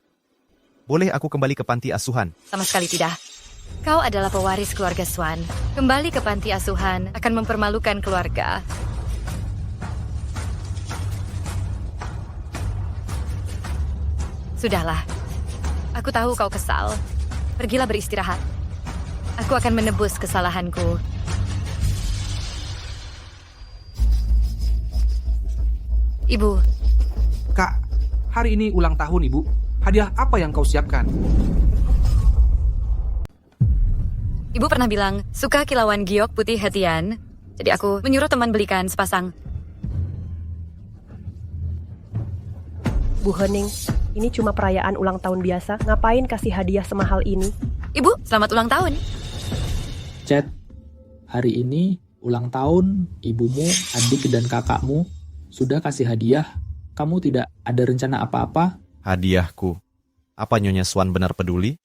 Speaker 2: Boleh aku kembali ke panti asuhan?
Speaker 3: Sama sekali tidak. Kau adalah pewaris keluarga Swan. Kembali ke panti asuhan akan mempermalukan keluarga. Sudahlah. Aku tahu kau kesal. Pergilah beristirahat. Aku akan menebus kesalahanku. Ibu.
Speaker 9: Kak, hari ini ulang tahun Ibu. Hadiah apa yang kau siapkan?
Speaker 3: Ibu pernah bilang, suka kilauan giok putih hatian. Jadi aku menyuruh teman belikan sepasang.
Speaker 7: Bu Hening, ini cuma perayaan ulang tahun biasa. Ngapain kasih hadiah semahal ini?
Speaker 3: Ibu, selamat ulang tahun.
Speaker 6: Chad, hari ini ulang tahun ibumu, adik dan kakakmu sudah kasih hadiah. Kamu tidak ada rencana apa-apa?
Speaker 2: Hadiahku. Apa Nyonya Swan benar peduli?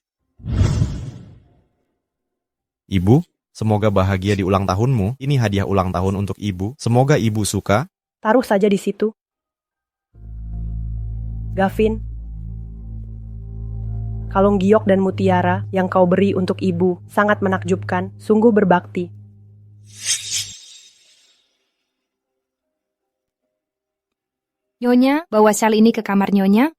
Speaker 2: Ibu, semoga bahagia di ulang tahunmu. Ini hadiah ulang tahun untuk ibu. Semoga ibu suka.
Speaker 7: Taruh saja di situ. Gavin, kalung giok dan mutiara yang kau beri untuk ibu sangat menakjubkan, sungguh berbakti.
Speaker 15: Nyonya, bawa sel ini ke kamar Nyonya.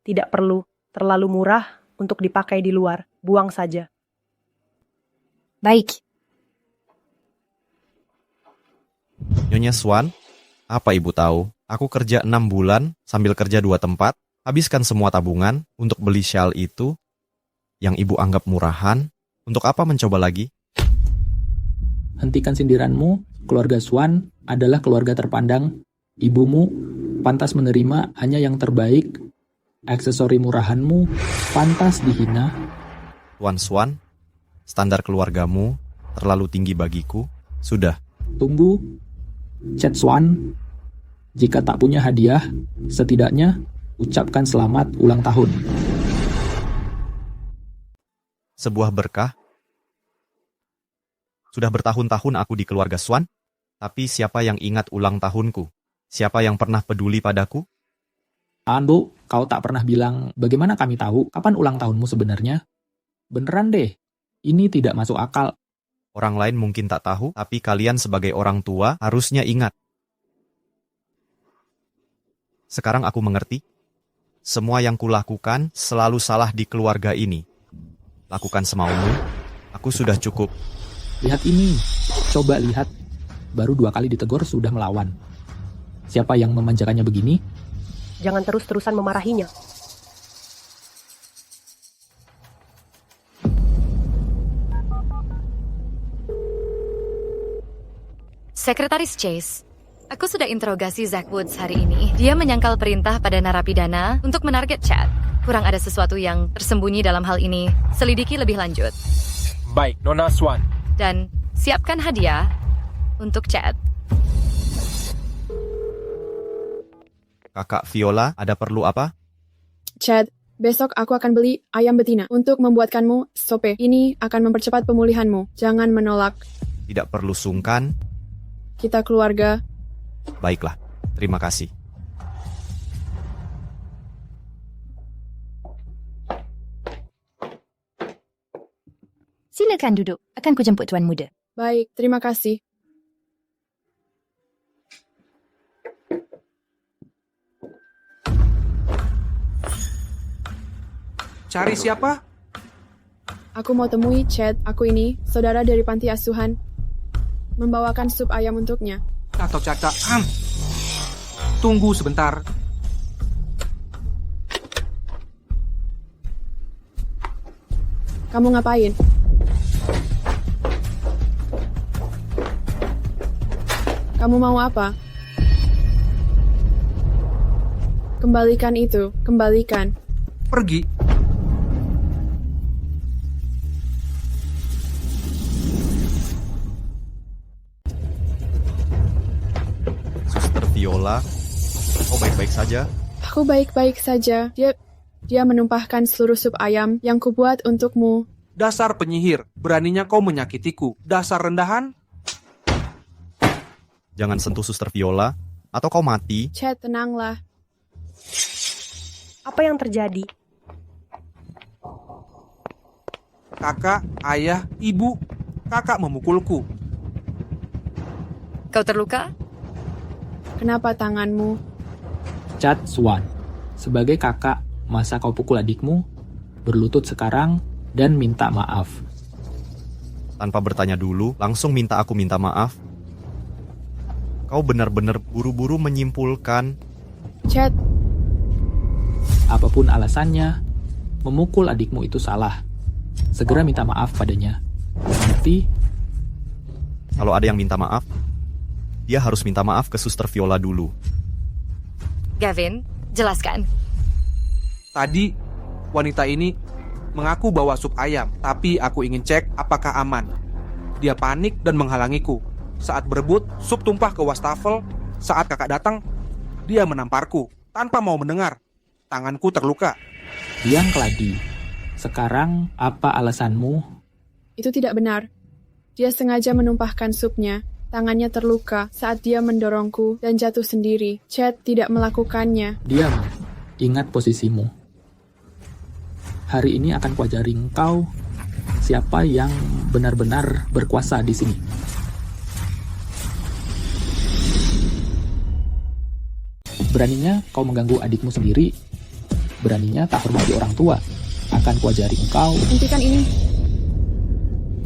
Speaker 7: Tidak perlu, terlalu murah untuk dipakai di luar. Buang saja.
Speaker 15: Baik.
Speaker 2: Nyonya Swan, apa ibu tahu? Aku kerja 6 bulan sambil kerja 2 tempat. Habiskan semua tabungan untuk beli shawl itu yang ibu anggap murahan. Untuk apa mencoba lagi?
Speaker 6: Hentikan sindiranmu. Keluarga Swan adalah keluarga terpandang. Ibumu pantas menerima hanya yang terbaik. Aksesori murahanmu pantas dihina.
Speaker 2: Tuan Swan, standar keluargamu terlalu tinggi bagiku. Sudah.
Speaker 6: Tunggu, Chad Swan. Jika tak punya hadiah, setidaknya ucapkan selamat ulang tahun.
Speaker 2: Sebuah berkah. Sudah bertahun-tahun aku di keluarga Swan, tapi siapa yang ingat ulang tahunku? Siapa yang pernah peduli padaku?
Speaker 6: Ando, kau tak pernah bilang, bagaimana kami tahu kapan ulang tahunmu sebenarnya? Beneran deh, ini tidak masuk akal.
Speaker 2: Orang lain mungkin tak tahu, tapi kalian sebagai orang tua harusnya ingat. Sekarang aku mengerti. Semua yang kulakukan selalu salah di keluarga ini. Lakukan semaumu, aku sudah cukup.
Speaker 6: Lihat ini, coba lihat. Baru 2 kali ditegur sudah melawan. Siapa yang memanjakannya begini?
Speaker 7: Jangan terus-terusan memarahinya.
Speaker 3: Sekretaris Chase, aku sudah interogasi Zach Woods hari ini. Dia menyangkal perintah pada narapidana untuk menarget Chad. Kurang ada sesuatu yang tersembunyi dalam hal ini. Selidiki lebih lanjut.
Speaker 13: Baik, Nona Swan.
Speaker 3: Dan siapkan hadiah untuk Chad.
Speaker 2: Kakak Viola, ada perlu apa?
Speaker 1: Chad, besok aku akan beli ayam betina untuk membuatkanmu sope. Ini akan mempercepat pemulihanmu. Jangan menolak.
Speaker 2: Tidak perlu sungkan.
Speaker 1: Kita keluarga.
Speaker 2: Baiklah, terima kasih.
Speaker 15: Silakan duduk. Akan kujemput Tuan Muda.
Speaker 1: Baik, terima kasih.
Speaker 9: Cari siapa?
Speaker 1: Aku mau temui Chad. Aku ini, saudara dari panti asuhan. Membawakan sup ayam untuknya.
Speaker 9: Atau Caca. Tunggu sebentar.
Speaker 1: Kamu ngapain? Kamu mau apa? Kembalikan itu, kembalikan.
Speaker 9: Pergi.
Speaker 2: Suster Viola, kau baik-baik saja?
Speaker 1: Aku baik-baik saja. Dia menumpahkan seluruh sup ayam yang kubuat untukmu.
Speaker 9: Dasar penyihir, beraninya kau menyakitiku. Dasar rendahan.
Speaker 2: Jangan sentuh Suster Viola, atau kau mati.
Speaker 1: Chad, tenanglah.
Speaker 7: Apa yang terjadi?
Speaker 9: Kakak, ayah, ibu, kakak memukulku.
Speaker 3: Kau terluka?
Speaker 1: Kenapa tanganmu?
Speaker 6: Chad Swan, sebagai kakak, masa kau pukul adikmu? Berlutut sekarang dan minta maaf.
Speaker 2: Tanpa bertanya dulu, langsung minta aku minta maaf. Kau benar-benar buru-buru menyimpulkan.
Speaker 1: Chad.
Speaker 6: Apapun alasannya, memukul adikmu itu salah. Segera minta maaf padanya. Mengerti?
Speaker 2: Kalau ada yang minta maaf, dia harus minta maaf ke Suster Viola dulu.
Speaker 3: Gavin, jelaskan.
Speaker 9: Tadi, wanita ini mengaku bawa sup ayam, tapi aku ingin cek apakah aman. Dia panik dan menghalangiku. Saat berebut, sup tumpah ke wastafel. Saat kakak datang, dia menamparku tanpa mau mendengar. Tanganku terluka.
Speaker 6: Diam, Kladi. Sekarang, apa alasanmu?
Speaker 1: Itu tidak benar. Dia sengaja menumpahkan supnya. Tangannya terluka saat dia mendorongku dan jatuh sendiri. Chad tidak melakukannya.
Speaker 6: Diam. Ingat posisimu. Hari ini akan kuajari engkau siapa yang benar-benar berkuasa di sini. Beraninya kau mengganggu adikmu sendiri. Beraninya tak hormati orang tua. Akan kuajari engkau.
Speaker 1: Hentikan ini.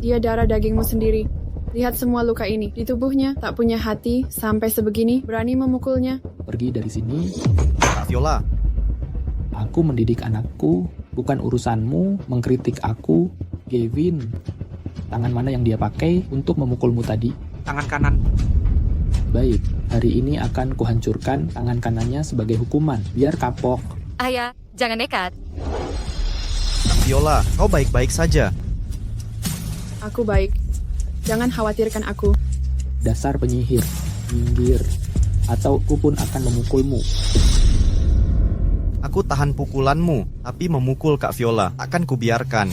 Speaker 1: Dia darah dagingmu sendiri. Lihat semua luka ini. Di tubuhnya tak punya hati sampai sebegini. Berani memukulnya.
Speaker 6: Pergi dari sini.
Speaker 2: Kak Viola.
Speaker 6: Aku mendidik anakku. Bukan urusanmu mengkritik aku. Gavin. Tangan mana yang dia pakai untuk memukulmu tadi?
Speaker 9: Tangan kanan.
Speaker 6: Baik. Hari ini akan kuhancurkan tangan kanannya sebagai hukuman. Biar kapok.
Speaker 3: Ayah, jangan nekat.
Speaker 2: Kak Viola, kau baik-baik saja.
Speaker 1: Aku baik. Jangan khawatirkan aku.
Speaker 6: Dasar penyihir, minggir, atau aku pun akan memukulmu.
Speaker 2: Aku tahan pukulanmu, tapi memukul Kak Viola akan kubiarkan.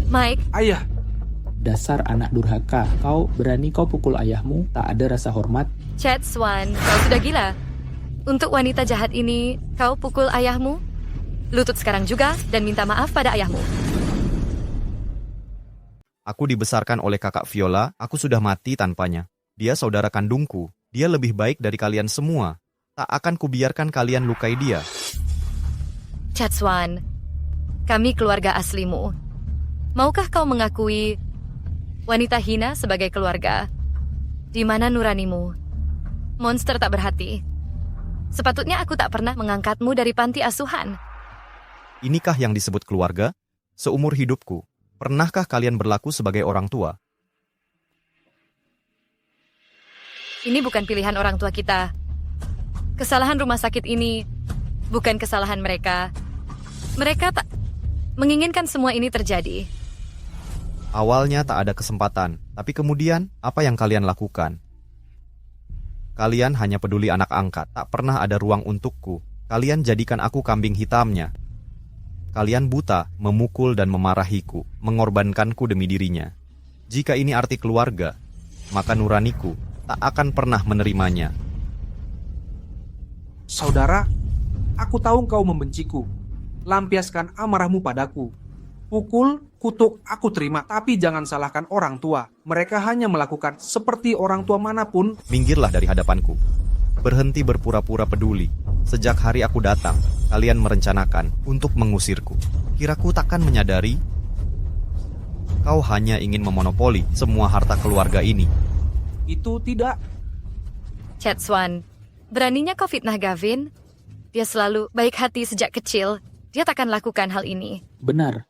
Speaker 3: Mike.
Speaker 9: Ayah.
Speaker 6: Dasar anak durhaka, kau berani kau pukul ayahmu, tak ada rasa hormat.
Speaker 3: Chad Swan, kau sudah gila. Untuk wanita jahat ini, kau pukul ayahmu? Lutut sekarang juga dan minta maaf pada ayahmu.
Speaker 2: Aku dibesarkan oleh kakak Viola, aku sudah mati tanpanya. Dia saudara kandungku, dia lebih baik dari kalian semua. Tak akan kubiarkan kalian lukai dia.
Speaker 3: Chad Swan, kami keluarga aslimu. Maukah kau mengakui wanita hina sebagai keluarga? Di mana nuranimu? Monster tak berhati. Sepatutnya aku tak pernah mengangkatmu dari panti asuhan.
Speaker 2: Inikah yang disebut keluarga? Seumur hidupku, pernahkah kalian berlaku sebagai orang tua?
Speaker 3: Ini bukan pilihan orang tua kita. Kesalahan rumah sakit ini bukan kesalahan mereka. Mereka tak menginginkan semua ini terjadi.
Speaker 2: Awalnya tak ada kesempatan, tapi kemudian apa yang kalian lakukan? Kalian hanya peduli anak angkat, tak pernah ada ruang untukku. Kalian jadikan aku kambing hitamnya. Kalian buta, memukul dan memarahiku, mengorbankanku demi dirinya. Jika ini arti keluarga, maka nuraniku tak akan pernah menerimanya.
Speaker 9: Saudara, aku tahu kau membenciku. Lampiaskan amarahmu padaku. Pukul, kutuk, aku terima. Tapi jangan salahkan orang tua. Mereka hanya melakukan seperti orang tua manapun.
Speaker 2: Minggirlah dari hadapanku. Berhenti berpura-pura peduli. Sejak hari aku datang, kalian merencanakan untuk mengusirku. Kiraku takkan menyadari kau hanya ingin memonopoli semua harta keluarga ini.
Speaker 9: Itu tidak.
Speaker 3: Chad Swan, beraninya kau fitnah Gavin? Dia selalu baik hati sejak kecil. Dia takkan lakukan hal ini.
Speaker 6: Benar.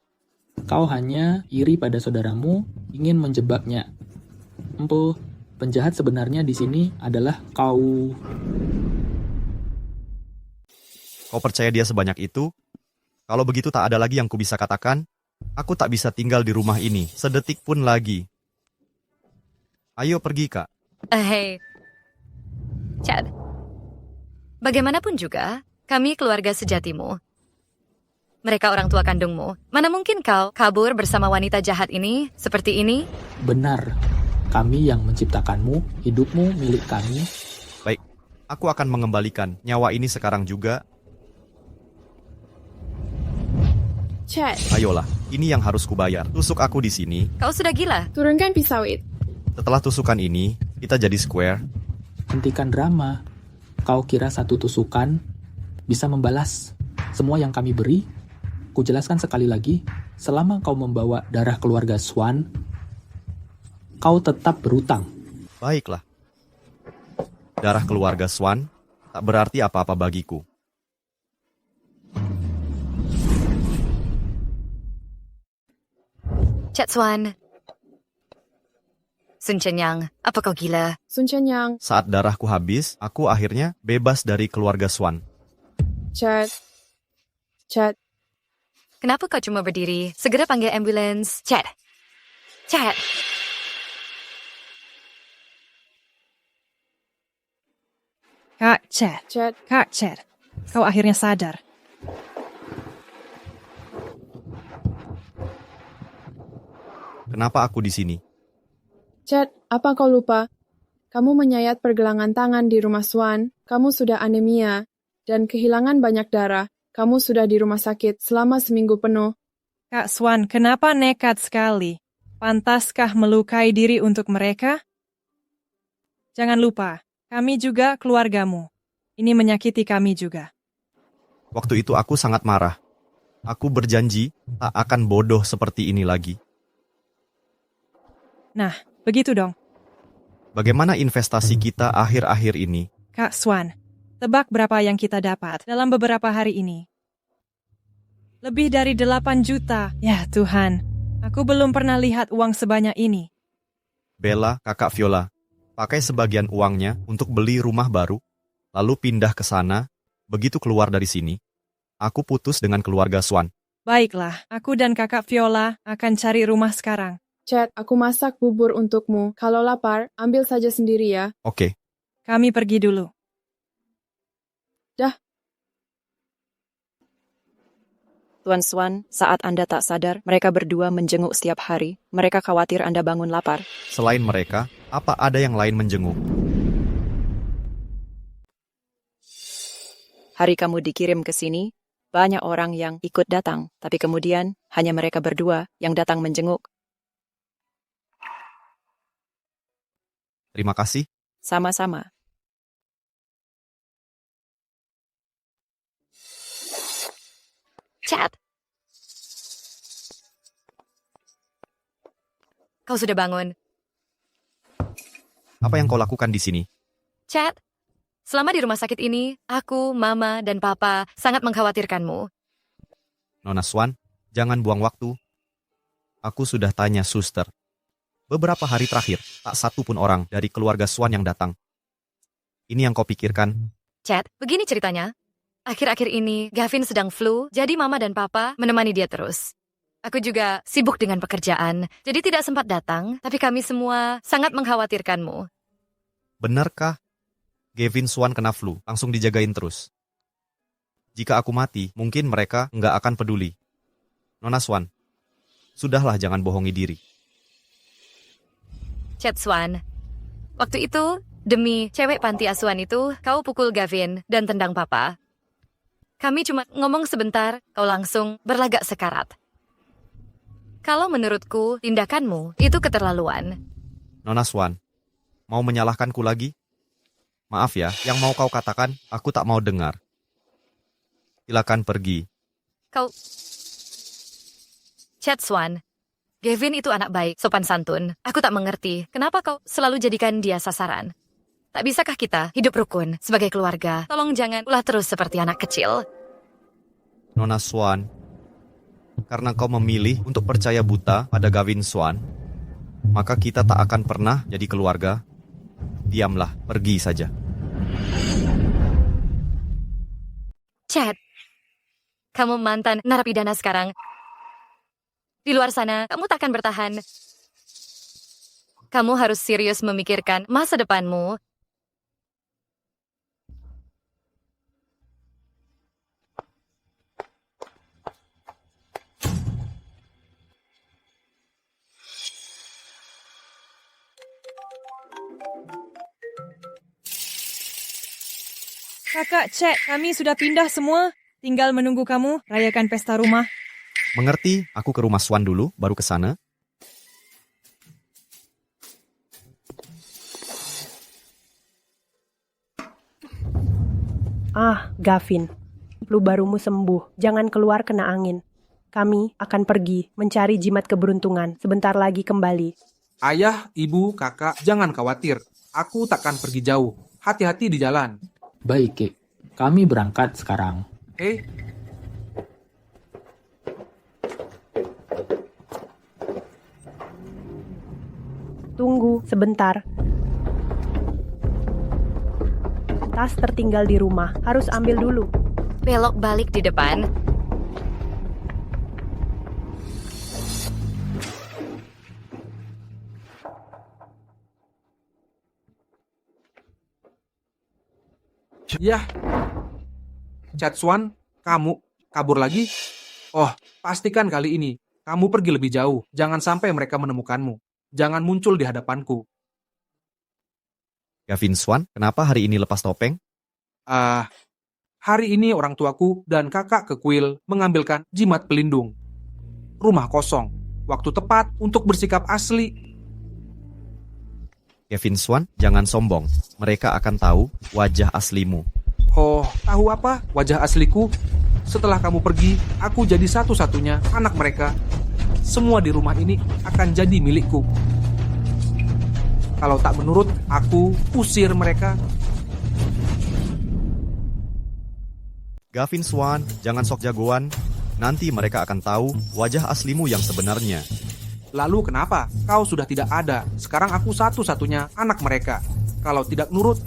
Speaker 6: Kau hanya iri pada saudaramu, ingin menjebaknya. Empu, penjahat sebenarnya di sini adalah kau.
Speaker 2: Kau percaya dia sebanyak itu? Kalau begitu tak ada lagi yang ku bisa katakan. Aku tak bisa tinggal di rumah ini sedetik pun lagi. Ayo pergi, Kak.
Speaker 3: Hei, Chad. Bagaimanapun juga, kami keluarga sejatimu. Mereka orang tua kandungmu. Mana mungkin kau kabur bersama wanita jahat ini, seperti ini?
Speaker 6: Benar. Kami yang menciptakanmu, hidupmu milik kami.
Speaker 2: Baik, aku akan mengembalikan nyawa ini sekarang juga.
Speaker 1: Chad,
Speaker 2: Ayolah, ini yang harus kubayar. Tusuk aku di sini.
Speaker 3: Kau sudah gila.
Speaker 1: turunkan pisau itu.
Speaker 2: Setelah tusukan ini, kita jadi square.
Speaker 6: Hentikan drama. Kau kira satu tusukan bisa membalas semua yang kami beri? Kujelaskan sekali lagi, selama kau membawa darah keluarga Swan, kau tetap berutang.
Speaker 2: Baiklah. Darah keluarga Swan tak berarti apa-apa bagiku.
Speaker 3: Chad Swan. Sun Chenyang, apa kau gila?
Speaker 1: Sun Chenyang,
Speaker 2: Saat darahku habis, aku akhirnya bebas dari keluarga Swan.
Speaker 1: Chad. Chad,
Speaker 3: Kenapa kau cuma berdiri? Segera panggil ambulans. Chad. Chad.
Speaker 16: Kak Chad.
Speaker 1: Chad.
Speaker 16: Kak Chad. Kau akhirnya sadar.
Speaker 2: Kenapa aku di sini?
Speaker 1: Chad, apa kau lupa? Kamu menyayat pergelangan tangan di rumah Swan, kamu sudah anemia, dan kehilangan banyak darah. Kamu sudah di rumah sakit selama seminggu penuh.
Speaker 16: Kak Swan, kenapa nekat sekali? Pantaskah melukai diri untuk mereka? Jangan lupa, kami juga keluargamu. Ini menyakiti kami juga.
Speaker 2: Waktu itu aku sangat marah. Aku berjanji tak akan bodoh seperti ini lagi.
Speaker 16: Nah, begitu dong.
Speaker 2: Bagaimana investasi kita akhir-akhir ini?
Speaker 16: Kak Swan, tebak berapa yang kita dapat dalam beberapa hari ini? Lebih dari 8 juta. Ya Tuhan, aku belum pernah lihat uang sebanyak ini.
Speaker 2: Bella, kakak Viola, pakai sebagian uangnya untuk beli rumah baru, lalu pindah ke sana. Begitu keluar dari sini, aku putus dengan keluarga Swan.
Speaker 16: Baiklah, aku dan kakak Viola akan cari rumah sekarang.
Speaker 1: Chad, aku masak bubur untukmu. Kalau lapar, ambil saja sendiri ya.
Speaker 2: Oke.
Speaker 16: Kami pergi dulu.
Speaker 1: Dah.
Speaker 18: Tuan Swan, saat Anda tak sadar, mereka berdua menjenguk setiap hari. Mereka khawatir Anda bangun lapar.
Speaker 2: Selain mereka, apa ada yang lain menjenguk?
Speaker 18: Hari kamu dikirim ke sini, banyak orang yang ikut datang, tapi kemudian hanya mereka berdua yang datang menjenguk.
Speaker 2: Terima kasih.
Speaker 18: Sama-sama.
Speaker 3: Chad. Kau sudah bangun.
Speaker 2: Apa yang kau lakukan di sini?
Speaker 3: Chad, selama di rumah sakit ini, aku, Mama, dan Papa sangat mengkhawatirkanmu.
Speaker 2: Nona Swan, jangan buang waktu. Aku sudah tanya suster. Beberapa hari terakhir, tak satu pun orang dari keluarga Swan yang datang. Ini yang kau pikirkan?
Speaker 3: Chad, begini ceritanya. Akhir-akhir ini, Gavin sedang flu, jadi Mama dan Papa menemani dia terus. Aku juga sibuk dengan pekerjaan, jadi tidak sempat datang, tapi kami semua sangat mengkhawatirkanmu.
Speaker 2: Benarkah? Gavin Swan kena flu, langsung dijagain terus. Jika aku mati, mungkin mereka nggak akan peduli. Nona Swan, sudahlah jangan bohongi diri.
Speaker 3: Chad Swan, waktu itu, demi cewek panti asuhan itu, kau pukul Gavin dan tendang Papa. Kami cuma ngomong sebentar, kau langsung berlagak sekarat. Kalau menurutku, tindakanmu itu keterlaluan.
Speaker 2: Nona Swan, mau menyalahkanku lagi? Maaf ya, yang mau kau katakan, aku tak mau dengar. Silakan pergi.
Speaker 3: Kau... Chad Swan, Gavin itu anak baik, sopan santun. Aku tak mengerti, kenapa kau selalu jadikan dia sasaran? Tak bisakah kita hidup rukun sebagai keluarga? Tolong jangan ulah terus seperti anak kecil.
Speaker 2: Nona Swan, karena kau memilih untuk percaya buta pada Gavin Swan, maka kita tak akan pernah jadi keluarga. Diamlah, pergi saja.
Speaker 3: Chad, Kamu mantan narapidana sekarang. Di luar sana, kamu takkan bertahan. Kamu harus serius memikirkan masa depanmu.
Speaker 16: Kakak, cek, kami sudah pindah semua. Tinggal menunggu kamu rayakan pesta rumah.
Speaker 2: Mengerti, aku ke rumah Swan dulu, baru ke sana.
Speaker 7: Gavin, flu barumu sembuh. Jangan keluar kena angin. Kami akan pergi mencari jimat keberuntungan. Sebentar lagi kembali.
Speaker 9: Ayah, ibu, kakak, jangan khawatir. Aku takkan pergi jauh. Hati-hati di jalan.
Speaker 6: Baik, Kek. Kami berangkat sekarang.
Speaker 7: Tunggu sebentar. Tas tertinggal di rumah. Harus ambil dulu.
Speaker 3: Belok balik di depan.
Speaker 9: Yah, Chat Swan, kamu kabur lagi? Oh, pastikan kali ini kamu pergi lebih jauh. Jangan sampai mereka menemukanmu. Jangan muncul di hadapanku.
Speaker 2: Gavin Swan, kenapa hari ini lepas topeng?
Speaker 9: Hari ini orang tuaku dan kakak ke kuil mengambilkan jimat pelindung. Rumah kosong. Waktu tepat untuk bersikap asli.
Speaker 2: Gavin Swan, jangan sombong. Mereka akan tahu wajah aslimu.
Speaker 9: Oh, tahu apa wajah asliku? Setelah kamu pergi, aku jadi satu-satunya anak mereka. Semua di rumah ini akan jadi milikku. Kalau tak menurut, aku usir mereka.
Speaker 2: Gavin Swan, jangan sok jagoan. Nanti mereka akan tahu wajah aslimu yang sebenarnya.
Speaker 9: Lalu kenapa? Kau sudah tidak ada. Sekarang aku satu-satunya anak mereka. Kalau tidak nurut,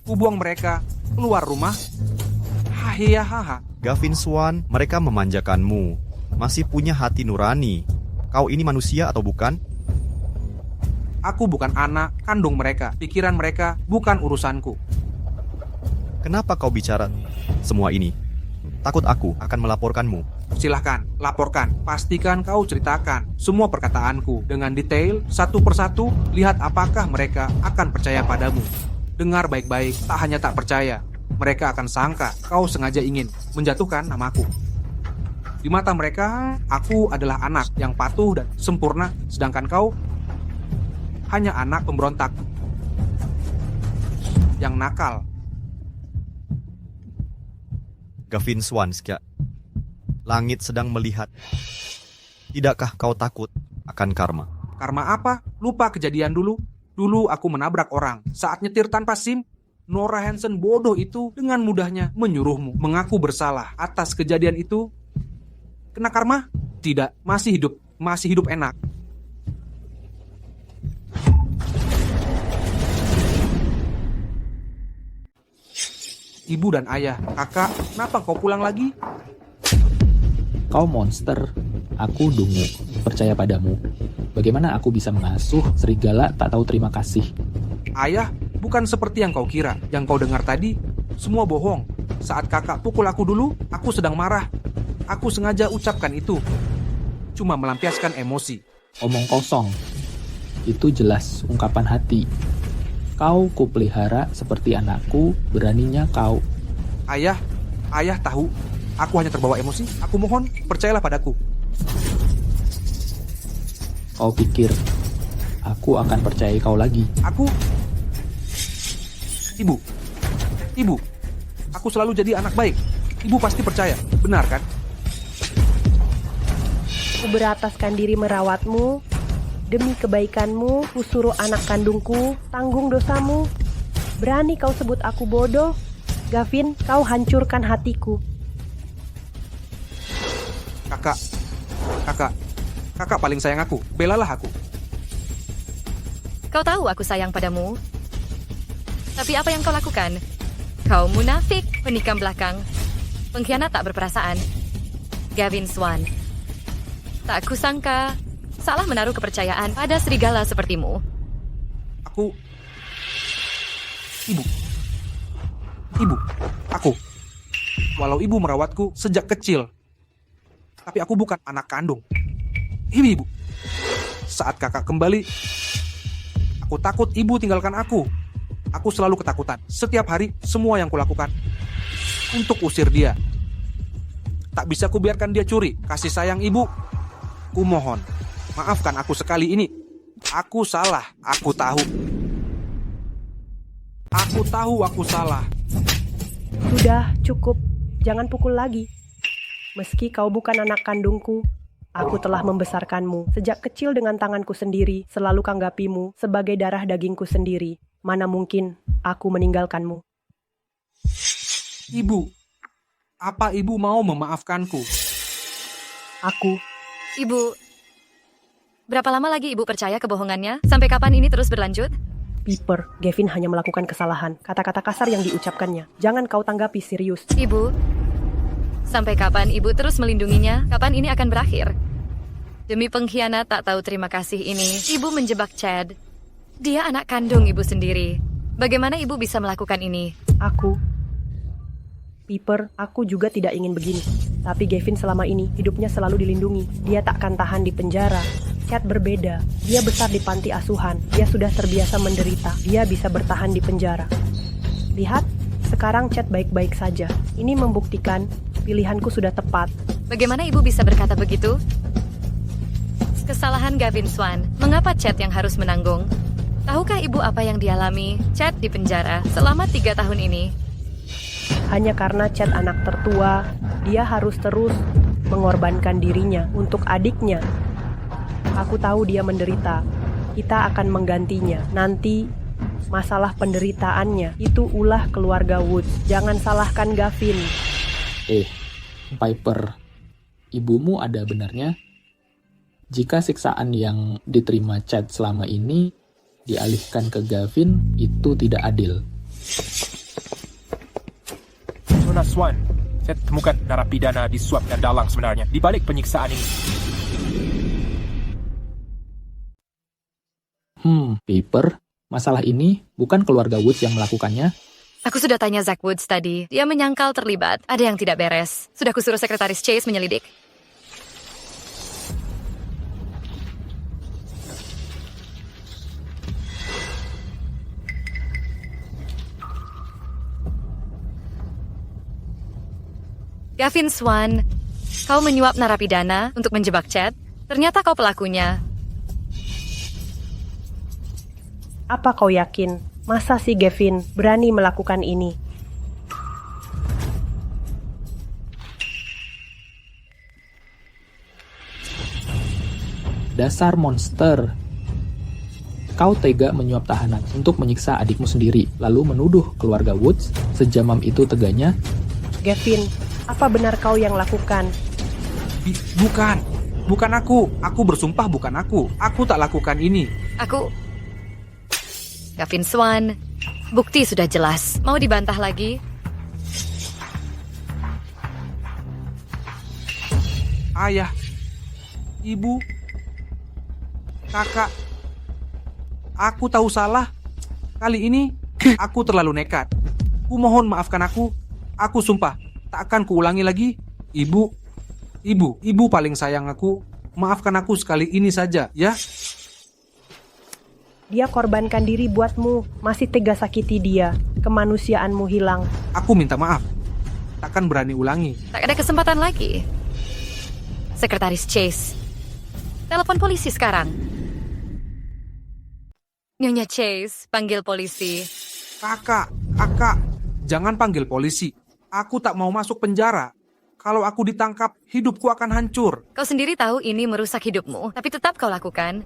Speaker 9: ku buang mereka keluar rumah. Hahaha.
Speaker 2: Gavin Swan, mereka memanjakanmu. Masih punya hati nurani. Kau ini manusia atau bukan?
Speaker 9: Aku bukan anak kandung mereka. Pikiran mereka bukan urusanku.
Speaker 2: Kenapa kau bicara semua ini? Takut aku akan melaporkanmu.
Speaker 9: Silahkan, laporkan. Pastikan kau ceritakan semua perkataanku dengan detail, satu persatu. Lihat apakah mereka akan percaya padamu. Dengar baik-baik, tak hanya tak percaya. Mereka akan sangka kau sengaja ingin menjatuhkan namaku. Di mata mereka, aku adalah anak yang patuh dan sempurna, sedangkan kau hanya anak pemberontak yang nakal.
Speaker 2: Gavin Swanska, langit sedang melihat. Tidakkah kau takut akan karma?
Speaker 9: Karma apa? Lupa kejadian dulu. Dulu aku menabrak orang saat nyetir tanpa SIM. Nora Hansen bodoh itu dengan mudahnya menyuruhmu mengaku bersalah atas kejadian itu. Kena karma? Tidak, masih hidup enak. Ibu dan ayah, kakak, kenapa kau pulang lagi?
Speaker 6: Kau monster, aku dungu, percaya padamu. Bagaimana aku bisa mengasuh serigala tak tahu terima kasih?
Speaker 9: Ayah, bukan seperti yang kau kira. Yang kau dengar tadi, semua bohong. Saat kakak pukul aku dulu, aku sedang marah. Aku sengaja ucapkan itu. Cuma melampiaskan emosi.
Speaker 6: Omong kosong. Itu jelas ungkapan hati. Kau kupelihara seperti anakku, beraninya kau.
Speaker 9: Ayah tahu, aku hanya terbawa emosi. Aku mohon, percayalah padaku.
Speaker 6: Kau pikir, aku akan percayai kau lagi?
Speaker 9: Ibu, aku selalu jadi anak baik. Ibu pasti percaya, benar kan?
Speaker 7: Ku berataskan diri merawatmu. Demi kebaikanmu, ku suruh anak kandungku tanggung dosamu. Berani kau sebut aku bodoh? Gavin, kau hancurkan hatiku.
Speaker 9: Kakak paling sayang aku. Belalah aku.
Speaker 3: Kau tahu aku sayang padamu. Tapi apa yang kau lakukan? Kau munafik, penikam belakang, pengkhianat tak berperasaan. Gavin Swan. Tak kusangka, salah menaruh kepercayaan pada serigala sepertimu.
Speaker 9: Ibu, aku. Walau ibu merawatku sejak kecil, tapi aku bukan anak kandung. Ibu. Saat kakak kembali, aku takut ibu tinggalkan aku. Aku selalu ketakutan. Setiap hari, semua yang kulakukan untuk usir dia. Tak bisa kubiarkan dia curi kasih sayang ibu. Kumohon, maafkan aku sekali ini. Aku salah, aku tahu. Aku salah.
Speaker 7: Sudah, cukup. Jangan pukul lagi. Meski kau bukan anak kandungku, aku telah membesarkanmu sejak kecil dengan tanganku sendiri, selalu kanggapimu sebagai darah dagingku sendiri. Mana mungkin aku meninggalkanmu.
Speaker 9: Ibu, apa ibu mau memaafkanku?
Speaker 3: Ibu, berapa lama lagi ibu percaya kebohongannya? Sampai kapan ini terus berlanjut?
Speaker 7: Piper, Gavin hanya melakukan kesalahan. Kata-kata kasar yang diucapkannya. Jangan kau tanggapi serius.
Speaker 3: Ibu, sampai kapan ibu terus melindunginya? Kapan ini akan berakhir? Demi pengkhianat tak tahu terima kasih ini, ibu menjebak Chad. Dia anak kandung ibu sendiri. Bagaimana ibu bisa melakukan ini?
Speaker 7: Piper, aku juga tidak ingin begini. Tapi Gavin selama ini hidupnya selalu dilindungi. Dia takkan tahan di penjara. Chad berbeda. Dia besar di panti asuhan. Dia sudah terbiasa menderita. Dia bisa bertahan di penjara. Lihat, sekarang Chad baik-baik saja. Ini membuktikan pilihanku sudah tepat.
Speaker 3: Bagaimana ibu bisa berkata begitu? Kesalahan Gavin Swan. Mengapa Chad yang harus menanggung? Tahukah ibu apa yang dialami Chad di penjara selama 3 tahun ini?
Speaker 7: Hanya karena Chad anak tertua, dia harus terus mengorbankan dirinya untuk adiknya. Aku tahu dia menderita. Kita akan menggantinya. Nanti masalah penderitaannya itu ulah keluarga Woods. Jangan salahkan Gavin.
Speaker 6: Piper, ibumu ada benarnya? Jika siksaan yang diterima Chad selama ini dialihkan ke Gavin, itu tidak adil.
Speaker 13: Nona Swan, saya temukan narapidana disuap dan dalang sebenarnya di balik penyiksaan ini.
Speaker 6: Piper, masalah ini bukan keluarga Woods yang melakukannya.
Speaker 3: Aku sudah tanya Zach Woods tadi. Dia menyangkal terlibat. Ada yang tidak beres. Sudah kusuruh sekretaris Chase menyelidik. Gavin Swan, kau menyuap narapidana untuk menjebak Chad. Ternyata kau pelakunya.
Speaker 7: Apa kau yakin? Masa si Gavin berani melakukan ini?
Speaker 6: Dasar monster. Kau tega menyuap tahanan untuk menyiksa adikmu sendiri, lalu menuduh keluarga Woods. Sejamam itu teganya.
Speaker 7: Gavin, apa benar kau yang lakukan?
Speaker 9: Bukan aku. Aku bersumpah bukan aku. Aku tak lakukan ini.
Speaker 3: Gavin Swan, bukti sudah jelas. Mau dibantah lagi?
Speaker 9: Ayah, ibu, kakak, aku tahu salah. Kali ini aku terlalu nekat. Kumohon maafkan aku. Aku sumpah tak akan kuulangi lagi. Ibu paling sayang aku. Maafkan aku sekali ini saja, ya.
Speaker 7: Dia korbankan diri buatmu. Masih tega sakiti dia. Kemanusiaanmu hilang.
Speaker 9: Aku minta maaf. Takkan berani ulangi.
Speaker 3: Tak ada kesempatan lagi. Sekretaris Chase, telepon polisi sekarang. Nyonya Chase, panggil polisi.
Speaker 9: Kakak, jangan panggil polisi. Aku tak mau masuk penjara. Kalau aku ditangkap, hidupku akan hancur.
Speaker 3: Kau sendiri tahu ini merusak hidupmu, tapi tetap kau lakukan.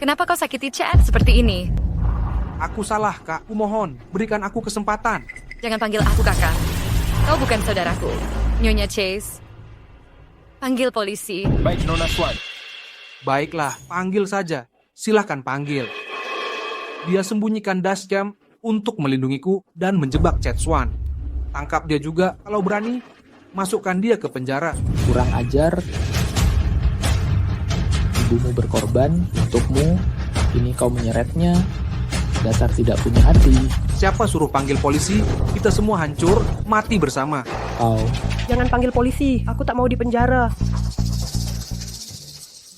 Speaker 3: Kenapa kau sakiti Chad seperti ini?
Speaker 9: Aku salah, Kak. Kumohon, berikan aku kesempatan.
Speaker 3: Jangan panggil aku kakak. Kau bukan saudaraku. Nyonya Chase, panggil polisi.
Speaker 13: Baik, Nona Swan.
Speaker 9: Baiklah, panggil saja. Silahkan panggil. Dia sembunyikan dashcam untuk melindungiku dan menjebak Chad Swan. Tangkap dia juga kalau berani. Masukkan dia ke penjara.
Speaker 6: Kurang ajar. Ibumu berkorban untukmu. Ini kau menyeretnya. Dasar tidak punya hati.
Speaker 9: Siapa suruh panggil polisi? Kita semua hancur, mati bersama.
Speaker 6: Kau.
Speaker 7: Jangan panggil polisi, aku tak mau di penjara.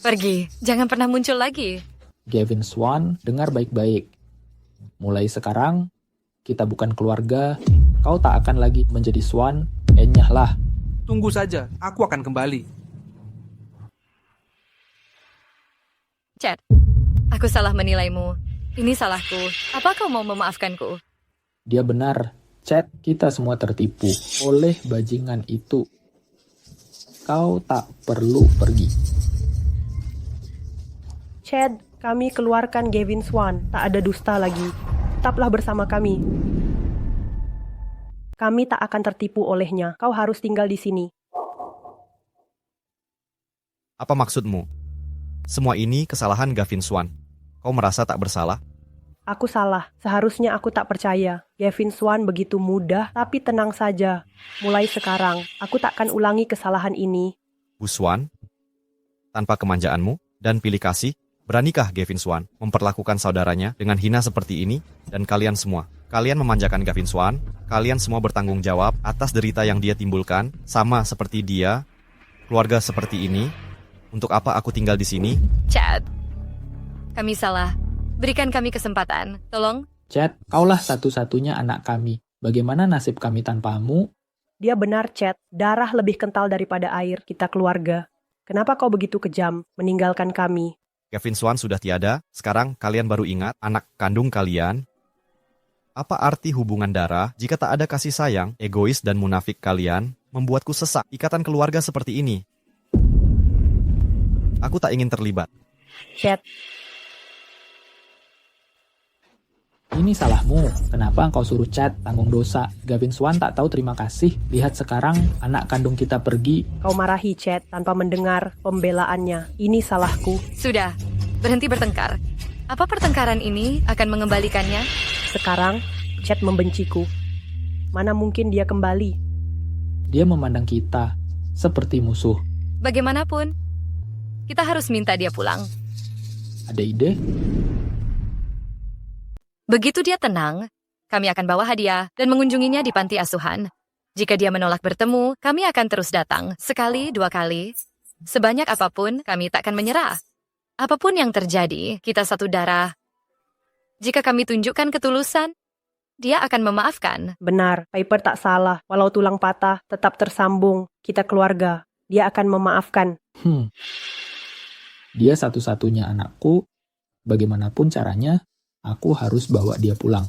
Speaker 3: Pergi, jangan pernah muncul lagi.
Speaker 6: Gavin Swan, dengar baik-baik. Mulai sekarang, kita bukan keluarga. Kau tak akan lagi menjadi Swan. Enyahlah.
Speaker 9: Tunggu saja, aku akan kembali.
Speaker 3: Chad, aku salah menilaimu. Ini salahku. Apa kau mau memaafkanku?
Speaker 6: Dia benar. Chad, kita semua tertipu oleh bajingan itu. Kau tak perlu pergi.
Speaker 7: Chad, kami keluarkan Gavin Swan. Tak ada dusta lagi. Tetaplah bersama kami. Kami tak akan tertipu olehnya. Kau harus tinggal di sini.
Speaker 2: Apa maksudmu? Semua ini kesalahan Gavin Swan. Kau merasa tak bersalah?
Speaker 7: Aku salah. Seharusnya aku tak percaya. Gavin Swan begitu mudah, tapi tenang saja. Mulai sekarang, aku takkan ulangi kesalahan ini.
Speaker 2: Bu Swan, tanpa kemanjaanmu dan pilih kasih, beranikah Gavin Swan memperlakukan saudaranya dengan hina seperti ini? Dan kalian semua, kalian memanjakan Gavin Swan, kalian semua bertanggung jawab atas derita yang dia timbulkan, sama seperti dia, keluarga seperti ini. Untuk apa aku tinggal di sini?
Speaker 3: Chad, kami salah. Berikan kami kesempatan. Tolong.
Speaker 6: Chad, kaulah satu-satunya anak kami. Bagaimana nasib kami tanpamu?
Speaker 7: Dia benar, Chad. Darah lebih kental daripada air. Kita keluarga. Kenapa kau begitu kejam meninggalkan kami?
Speaker 2: Gavin Swan sudah tiada, sekarang kalian baru ingat anak kandung kalian. Apa arti hubungan darah jika tak ada kasih sayang, egois dan munafik kalian membuatku sesak ikatan keluarga seperti ini? Aku tak ingin terlibat.
Speaker 7: Chad.
Speaker 6: Ini salahmu. Kenapa engkau suruh Chad tanggung dosa? Gavin Swan tak tahu terima kasih. Lihat sekarang anak kandung kita pergi.
Speaker 7: Kau marahi Chad tanpa mendengar pembelaannya. Ini salahku.
Speaker 3: Sudah, berhenti bertengkar. Apa pertengkaran ini akan mengembalikannya?
Speaker 7: Sekarang, Chad membenciku. Mana mungkin dia kembali?
Speaker 6: Dia memandang kita seperti musuh.
Speaker 3: Bagaimanapun, kita harus minta dia pulang.
Speaker 6: Ada ide?
Speaker 3: Begitu dia tenang, kami akan bawa hadiah dan mengunjunginya di panti asuhan. Jika dia menolak bertemu, kami akan terus datang. Sekali, 2 kali. Sebanyak apapun, kami takkan menyerah. Apapun yang terjadi, kita satu darah. Jika kami tunjukkan ketulusan, dia akan memaafkan.
Speaker 7: Benar, Piper tak salah. Walau tulang patah, tetap tersambung. Kita keluarga. Dia akan memaafkan.
Speaker 6: Dia satu-satunya anakku. Bagaimanapun caranya, aku harus bawa dia pulang.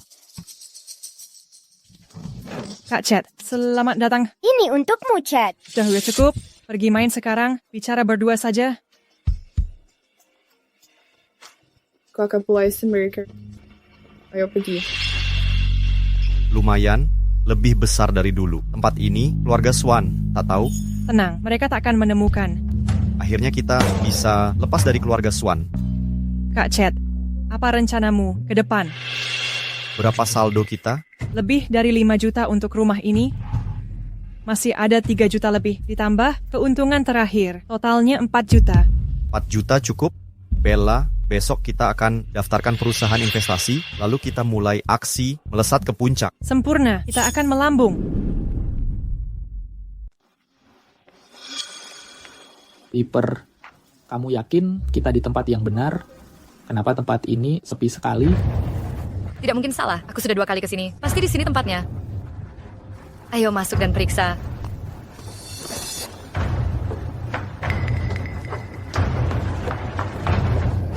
Speaker 16: Kak Chad, selamat datang.
Speaker 19: Ini untukmu, Chad.
Speaker 16: Sudah cukup. Pergi main sekarang. Bicara berdua saja.
Speaker 1: Aku akan pulaisin mereka. Ayo pergi.
Speaker 2: Lumayan, lebih besar dari dulu. Tempat ini, keluarga Swan, tak tahu?
Speaker 16: Tenang, mereka tak akan menemukan.
Speaker 2: Akhirnya kita bisa lepas dari keluarga Swan.
Speaker 16: Kak Chad, apa rencanamu ke depan?
Speaker 2: Berapa saldo kita?
Speaker 16: Lebih dari 5 juta untuk rumah ini. Masih ada 3 juta lebih. Ditambah keuntungan terakhir. Totalnya 4 juta.
Speaker 2: 4 juta cukup? Bella, besok kita akan daftarkan perusahaan investasi, lalu kita mulai aksi melesat ke puncak.
Speaker 16: Sempurna, kita akan melambung.
Speaker 6: Piper, kamu yakin kita di tempat yang benar? Kenapa tempat ini sepi sekali?
Speaker 3: Tidak mungkin salah, aku sudah 2 kali ke sini. Pasti di sini tempatnya. Ayo masuk dan periksa.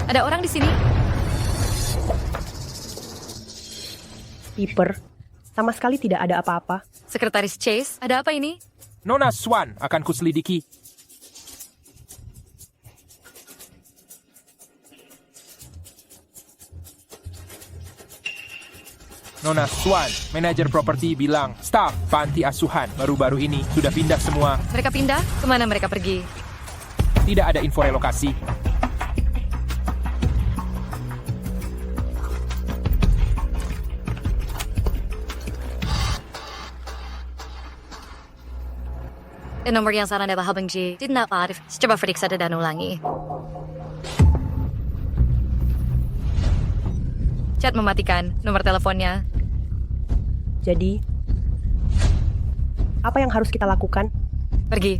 Speaker 3: Ada orang di sini?
Speaker 7: Piper, sama sekali tidak ada apa-apa.
Speaker 3: Sekretaris Chase, ada apa ini?
Speaker 13: Nona Swan akan kuselidiki. Nona Swan, manajer properti bilang, staf panti asuhan baru-baru ini sudah pindah semua.
Speaker 3: Mereka pindah? Kemana mereka pergi?
Speaker 13: Tidak ada info relokasi.
Speaker 3: nomor yang sana adalah Habang Ji. Tidak Arif. Coba periksa dan ulangi. Chat mematikan nomor teleponnya.
Speaker 7: Jadi, apa yang harus kita lakukan?
Speaker 3: Pergi.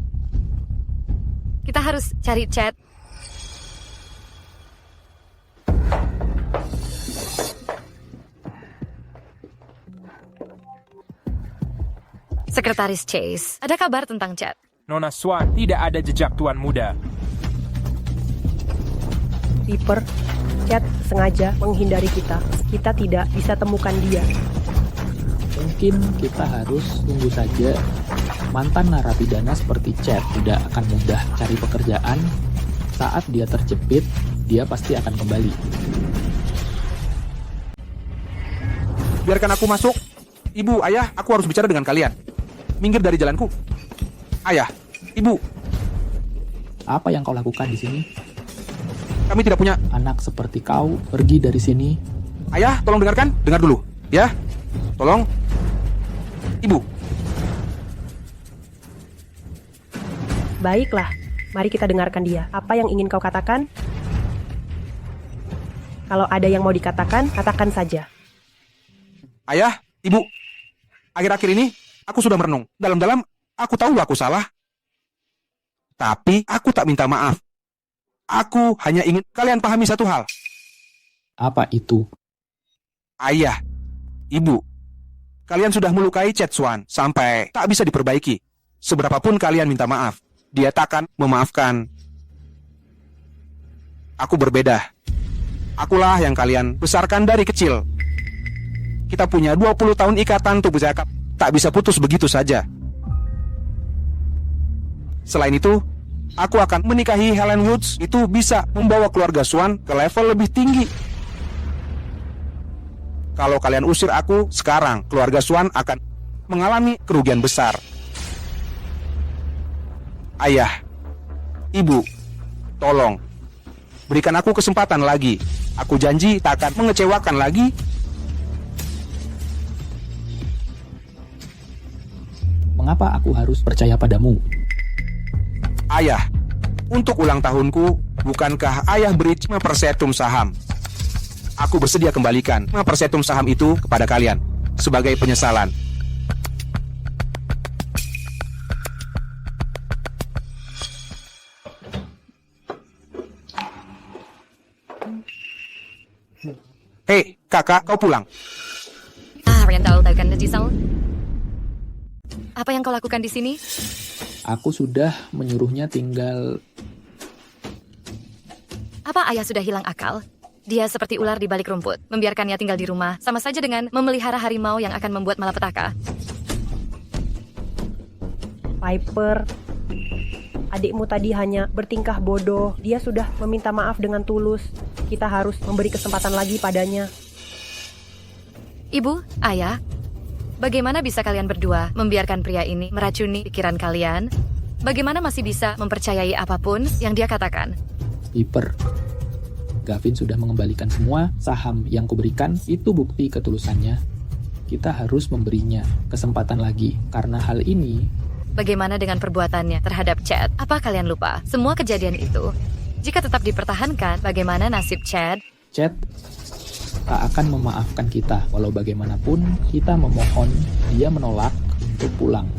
Speaker 3: Kita harus cari chat. Sekretaris Chase, ada kabar tentang chat?
Speaker 13: Nona Swan, tidak ada jejak Tuan Muda.
Speaker 7: Piper, Chat sengaja menghindari kita. Kita tidak bisa temukan dia.
Speaker 6: Mungkin kita harus tunggu saja. Mantan narapidana seperti Chat tidak akan mudah cari pekerjaan. Saat dia terjepit, dia pasti akan kembali.
Speaker 9: Biarkan aku masuk. Ibu, ayah, aku harus bicara dengan kalian. Minggir dari jalanku. Ayah, ibu.
Speaker 6: Apa yang kau lakukan di sini?
Speaker 9: Kami tidak punya
Speaker 6: anak seperti kau. Pergi dari sini.
Speaker 9: Ayah, tolong dengarkan. Dengar dulu, ya. Tolong. Ibu.
Speaker 7: Baiklah, mari kita dengarkan dia. Apa yang ingin kau katakan? Kalau ada yang mau dikatakan, katakan saja.
Speaker 9: Ayah, ibu. Akhir-akhir ini, aku sudah merenung. Dalam-dalam, aku tahu aku salah. Tapi, aku tak minta maaf. Aku hanya ingin kalian pahami satu hal.
Speaker 6: Apa itu?
Speaker 9: Ayah, ibu, kalian sudah melukai Chat Swan sampai tak bisa diperbaiki. Seberapapun kalian minta maaf, dia takkan memaafkan. Aku berbeda. Akulah yang kalian besarkan dari kecil. Kita punya 20 tahun ikatan tubuh zakap. Tak bisa putus begitu saja. Selain itu, aku akan menikahi Helen Woods. Itu bisa membawa keluarga Swan ke level lebih tinggi. Kalau kalian usir aku, sekarang keluarga Swan akan mengalami kerugian besar. Ayah, ibu, tolong, berikan aku kesempatan lagi. Aku janji tak akan mengecewakan lagi.
Speaker 6: Mengapa aku harus percaya padamu?
Speaker 9: Ayah, untuk ulang tahunku, bukankah ayah beri 5% saham? Aku bersedia kembalikan 5% saham itu kepada kalian sebagai penyesalan. Hei, kakak, kau pulang.
Speaker 3: Oriental tahu Najisal. Apa yang kau lakukan di sini?
Speaker 6: Aku sudah menyuruhnya tinggal.
Speaker 3: Apa ayah sudah hilang akal? Dia seperti ular di balik rumput. Membiarkannya tinggal di rumah sama saja dengan memelihara harimau yang akan membuat malapetaka.
Speaker 7: Piper, adikmu tadi hanya bertingkah bodoh. Dia sudah meminta maaf dengan tulus. Kita harus memberi kesempatan lagi padanya.
Speaker 3: Ibu, ayah, bagaimana bisa kalian berdua membiarkan pria ini meracuni pikiran kalian? Bagaimana masih bisa mempercayai apapun yang dia katakan?
Speaker 6: Piper, Gavin sudah mengembalikan semua saham yang kuberikan. Itu bukti ketulusannya. Kita harus memberinya kesempatan lagi. Karena hal ini.
Speaker 3: Bagaimana dengan perbuatannya terhadap Chad? Apa kalian lupa semua kejadian itu? Jika tetap dipertahankan, bagaimana nasib Chad?
Speaker 6: Chad tak akan memaafkan kita. Walau bagaimanapun kita memohon, dia menolak untuk pulang.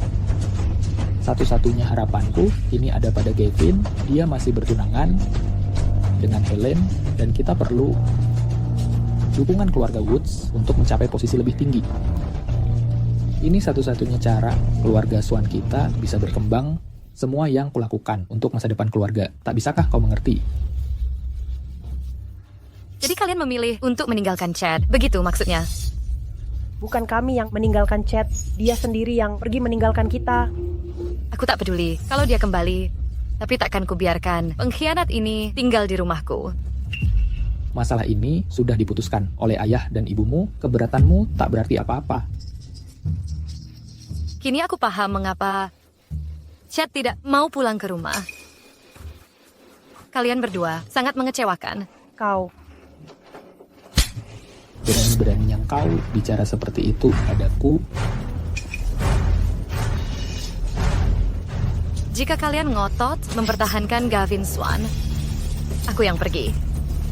Speaker 6: Satu-satunya harapanku ini ada pada Gavin. Dia masih bertunangan dengan Helen dan kita perlu dukungan keluarga Woods untuk mencapai posisi lebih tinggi. Ini satu-satunya cara keluarga Swan kita bisa berkembang. Semua yang kulakukan untuk masa depan keluarga. Tak bisakah kau mengerti?
Speaker 3: Jadi kalian memilih untuk meninggalkan Chad, begitu maksudnya?
Speaker 7: Bukan kami yang meninggalkan Chad, dia sendiri yang pergi meninggalkan kita.
Speaker 3: Aku tak peduli kalau dia kembali, tapi takkan kubiarkan pengkhianat ini tinggal di rumahku.
Speaker 6: Masalah ini sudah diputuskan oleh ayah dan ibumu. Keberatanmu tak berarti apa-apa.
Speaker 3: Kini aku paham mengapa Chad tidak mau pulang ke rumah. Kalian berdua sangat mengecewakan.
Speaker 7: Kau.
Speaker 6: Berani-beraninya kau bicara seperti itu padaku.
Speaker 3: Jika kalian ngotot mempertahankan Gavin Swan, aku yang pergi.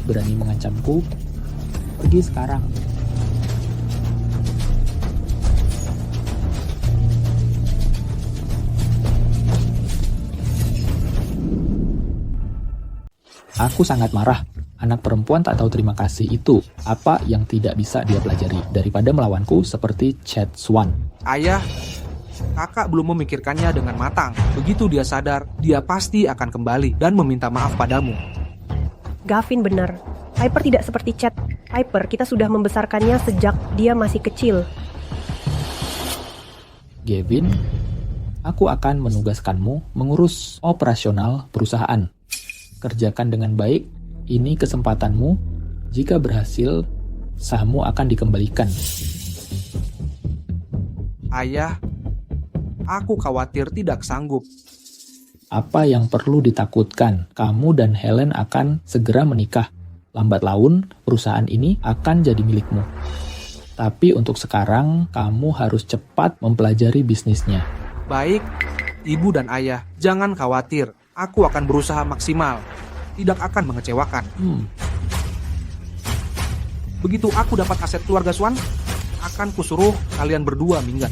Speaker 6: Berani mengancamku? Pergi sekarang. Aku sangat marah. Anak perempuan tak tahu terima kasih itu. Apa yang tidak bisa dia pelajari daripada melawanku seperti Chad Swan.
Speaker 9: Ayah, kakak belum memikirkannya dengan matang. Begitu dia sadar, dia pasti akan kembali dan meminta maaf padamu.
Speaker 7: Gavin benar. Piper tidak seperti Chad. Piper, kita sudah membesarkannya sejak dia masih kecil.
Speaker 6: Gavin, aku akan menugaskanmu mengurus operasional perusahaan. Kerjakan dengan baik, ini kesempatanmu. Jika berhasil, sahammu akan dikembalikan.
Speaker 9: Ayah, aku khawatir tidak sanggup.
Speaker 6: Apa yang perlu ditakutkan? Kamu dan Helen akan segera menikah. Lambat laun, perusahaan ini akan jadi milikmu. Tapi untuk sekarang, kamu harus cepat mempelajari bisnisnya.
Speaker 9: Baik, ibu dan ayah, jangan khawatir. Aku akan berusaha maksimal. Tidak akan mengecewakan. Begitu aku dapat aset keluarga Swan, akan kusuruh kalian berdua minggat.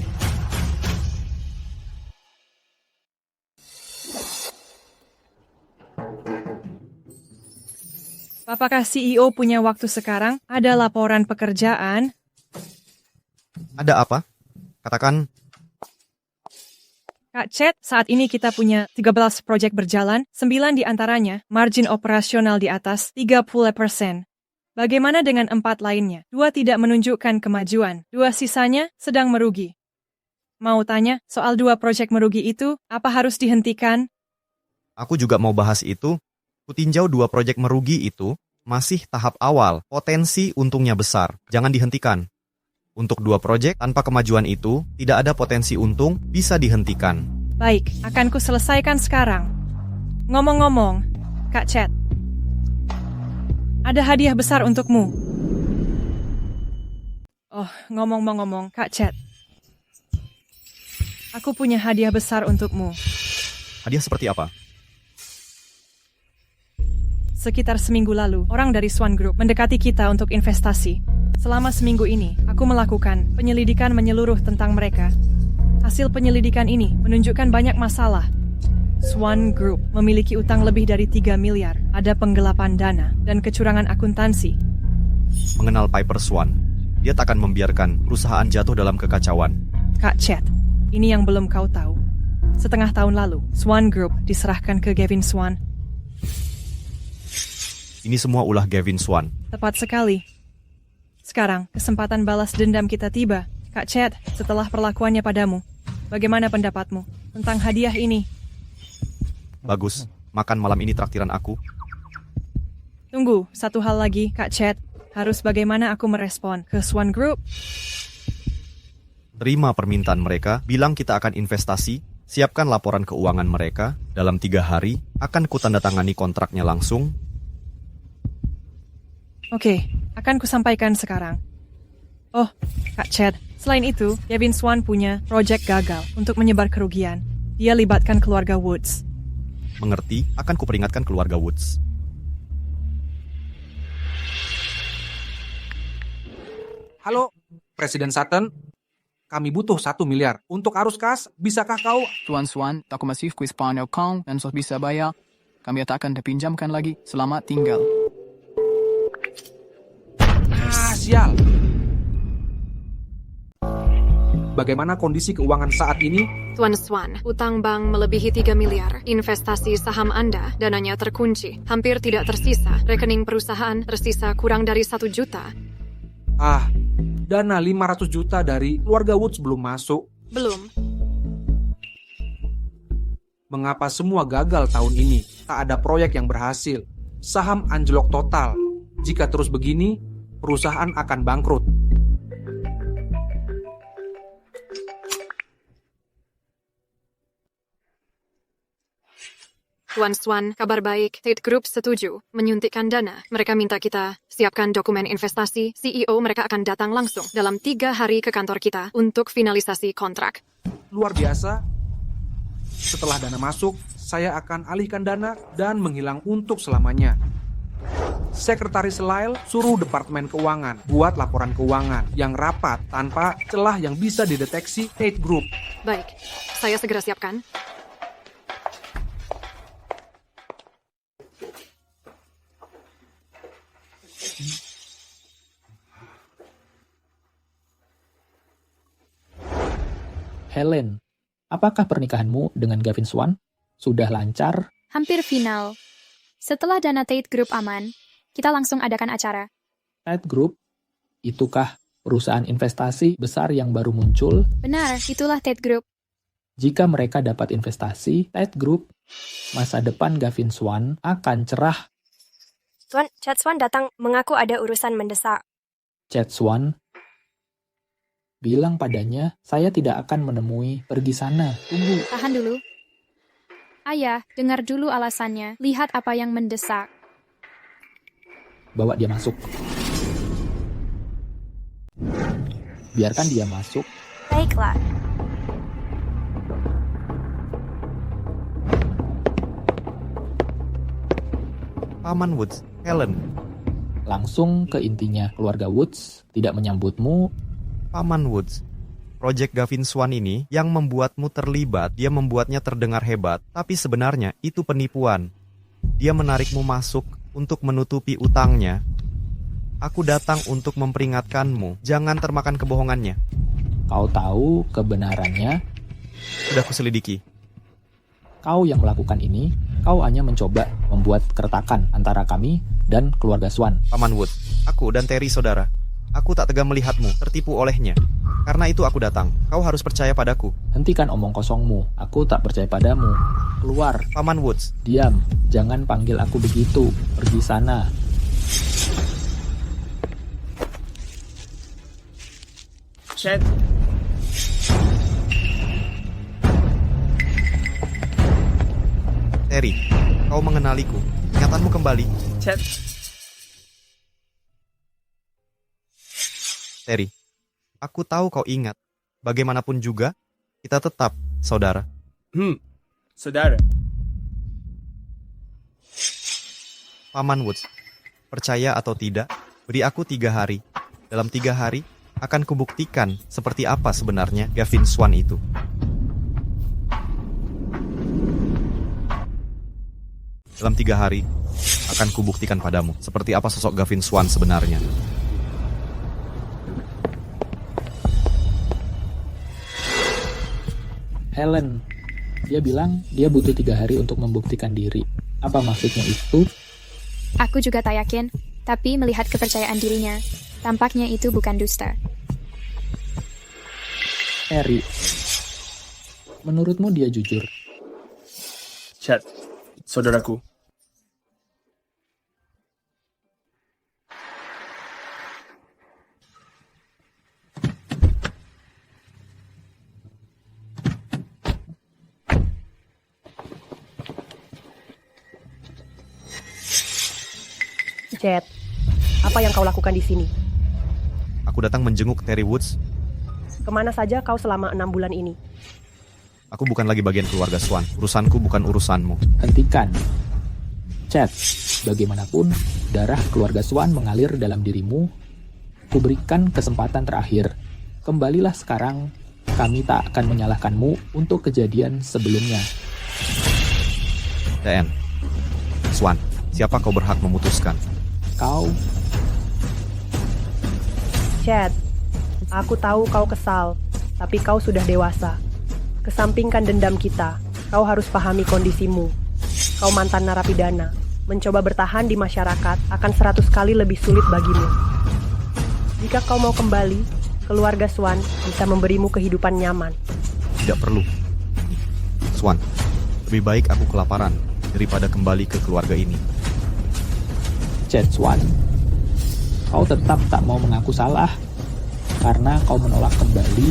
Speaker 16: Apakah CEO punya waktu sekarang? Ada laporan pekerjaan?
Speaker 2: Ada apa? Katakan.
Speaker 16: Kak Chad, saat ini kita punya 13 proyek berjalan, 9 di antaranya margin operasional di atas 30%. Bagaimana dengan 4 lainnya? 2 tidak menunjukkan kemajuan, 2 sisanya sedang merugi. Mau tanya, soal 2 proyek merugi itu, apa harus dihentikan?
Speaker 2: Aku juga mau bahas itu. Kutinjau 2 proyek merugi itu masih tahap awal, potensi untungnya besar, jangan dihentikan. Untuk 2 proyek tanpa kemajuan itu, tidak ada potensi untung, bisa dihentikan.
Speaker 16: Baik, akan ku selesaikan sekarang. Ngomong-ngomong, Kak Chad, ada hadiah besar untukmu. Oh, ngomong-ngomong, Kak Chad, aku punya hadiah besar untukmu.
Speaker 2: Hadiah seperti apa?
Speaker 16: Sekitar seminggu lalu, orang dari Swan Group mendekati kita untuk investasi. Selama seminggu ini, aku melakukan penyelidikan menyeluruh tentang mereka. Hasil penyelidikan ini menunjukkan banyak masalah. Swan Group memiliki utang lebih dari 3 miliar, ada penggelapan dana, dan kecurangan akuntansi.
Speaker 2: Mengenal Piper Swan, dia takkan membiarkan perusahaan jatuh dalam kekacauan.
Speaker 16: Kak Chad, ini yang belum kau tahu. Setengah tahun lalu, Swan Group diserahkan ke Gavin Swan.
Speaker 2: Ini semua ulah Gavin Swan.
Speaker 16: Tepat sekali. Sekarang, kesempatan balas dendam kita tiba. Kak Chad, setelah perlakuannya padamu, bagaimana pendapatmu tentang hadiah ini?
Speaker 2: Bagus, makan malam ini traktiran aku.
Speaker 16: Tunggu, satu hal lagi, Kak Chad. Harus bagaimana aku merespon ke Swan Group?
Speaker 2: Terima permintaan mereka, bilang kita akan investasi, siapkan laporan keuangan mereka, dalam 3 hari, akan kutandatangani kontraknya langsung.
Speaker 16: Oke, akan kusampaikan sekarang. Oh, Kak Chad, selain itu, Gavin Swan punya proyek gagal untuk menyebar kerugian. Dia libatkan keluarga Woods.
Speaker 2: Mengerti, akan kuperingatkan keluarga Woods.
Speaker 9: Halo, Presiden Sutton. Kami butuh 1 miliar. Untuk arus kas, bisakah kau...
Speaker 19: Tuan Swan, tak masih ku Spanyol account dan sos bisa bayar. Kami tak akan dipinjamkan lagi. Selamat tinggal.
Speaker 9: Sial. Bagaimana kondisi keuangan saat ini?
Speaker 20: Tuan Swan, utang bank melebihi 3 miliar. Investasi saham Anda, dananya terkunci. Hampir tidak tersisa. Rekening perusahaan tersisa kurang dari 1 juta.
Speaker 9: Dana 500 juta dari keluarga Woods belum masuk.
Speaker 20: Belum.
Speaker 9: Mengapa semua gagal tahun ini? Tak ada proyek yang berhasil. Saham anjlok total. Jika terus begini, perusahaan akan bangkrut.
Speaker 20: Tuan Swan, kabar baik. Tate Group setuju menyuntikkan dana. Mereka minta kita siapkan dokumen investasi. CEO mereka akan datang langsung dalam 3 hari ke kantor kita untuk finalisasi kontrak.
Speaker 9: Luar biasa. Setelah dana masuk, saya akan alihkan dana dan menghilang untuk selamanya. Sekretaris Lyle suruh Departemen Keuangan buat laporan keuangan yang rapat tanpa celah yang bisa dideteksi Tate Group.
Speaker 20: Baik, saya segera siapkan.
Speaker 6: Helen, apakah pernikahanmu dengan Gavin Swan sudah lancar?
Speaker 11: Hampir final. Setelah dana Tate Group aman, kita langsung adakan acara.
Speaker 6: Tate Group, itukah perusahaan investasi besar yang baru muncul?
Speaker 11: Benar, itulah Tate Group.
Speaker 6: Jika mereka dapat investasi, Tate Group, masa depan Gavin Swan akan cerah.
Speaker 21: Tuan, Chad Swan datang mengaku ada urusan mendesak.
Speaker 6: Chad Swan bilang padanya, saya tidak akan menemui pergi sana. Tunggu.
Speaker 11: Tahan dulu. Ayah, dengar dulu alasannya. Lihat apa yang mendesak.
Speaker 6: Bawa dia masuk. Biarkan dia masuk.
Speaker 21: Baiklah.
Speaker 2: Paman Woods, Helen.
Speaker 6: Langsung ke intinya, keluarga Woods tidak menyambutmu.
Speaker 2: Paman Woods, proyek Gavin Swan ini yang membuatmu terlibat, dia membuatnya terdengar hebat, tapi sebenarnya itu penipuan. Dia menarikmu masuk untuk menutupi utangnya. Aku datang untuk memperingatkanmu, jangan termakan kebohongannya.
Speaker 6: Kau tahu kebenarannya?
Speaker 2: Sudah kuselidiki.
Speaker 6: Kau yang melakukan ini, kau hanya mencoba membuat keretakan antara kami dan keluarga Swan.
Speaker 2: Paman Woods, aku dan Terry saudara. Aku tak tega melihatmu tertipu olehnya. Karena itu aku datang. Kau harus percaya padaku.
Speaker 6: Hentikan omong kosongmu. Aku tak percaya padamu. Keluar.
Speaker 2: Paman Woods.
Speaker 6: Diam. Jangan panggil aku begitu. Pergi sana.
Speaker 17: Chad.
Speaker 2: Terry, kau mengenaliku. Ingatanmu kembali.
Speaker 17: Chad.
Speaker 2: Terry, aku tahu kau ingat. Bagaimanapun juga, kita tetap saudara.
Speaker 17: Saudara.
Speaker 2: Paman Woods, percaya atau tidak, beri aku 3 hari. Dalam 3 hari, akan kubuktikan seperti apa sebenarnya Gavin Swan itu. Dalam 3 hari, akan kubuktikan padamu seperti apa sosok Gavin Swan sebenarnya.
Speaker 6: Helen, dia bilang dia butuh 3 hari untuk membuktikan diri. Apa maksudnya itu?
Speaker 11: Aku juga tak yakin, tapi melihat kepercayaan dirinya, tampaknya itu bukan dusta.
Speaker 6: Harry, menurutmu dia jujur?
Speaker 17: Chad, saudaraku.
Speaker 7: Chad, apa yang kau lakukan di sini?
Speaker 2: Aku datang menjenguk Terry Woods.
Speaker 7: Kemana saja kau selama 6 bulan ini?
Speaker 2: Aku bukan lagi bagian keluarga Swan. Urusanku bukan urusanmu.
Speaker 6: Hentikan. Chad, bagaimanapun, darah keluarga Swan mengalir dalam dirimu. Kuberikan kesempatan terakhir. Kembalilah sekarang. Kami tak akan menyalahkanmu untuk kejadian sebelumnya.
Speaker 2: DN. Swan, siapa kau berhak memutuskan?
Speaker 6: Kau.
Speaker 7: Chad, aku tahu kau kesal, tapi kau sudah dewasa. Kesampingkan dendam kita, kau harus pahami kondisimu. Kau mantan narapidana, mencoba bertahan di masyarakat akan 100 kali lebih sulit bagimu. Jika kau mau kembali, keluarga Swan bisa memberimu kehidupan nyaman.
Speaker 2: Tidak perlu. Swan, lebih baik aku kelaparan daripada kembali ke keluarga ini.
Speaker 6: Chad Swan, kau tetap tak mau mengaku salah. Karena kau menolak kembali,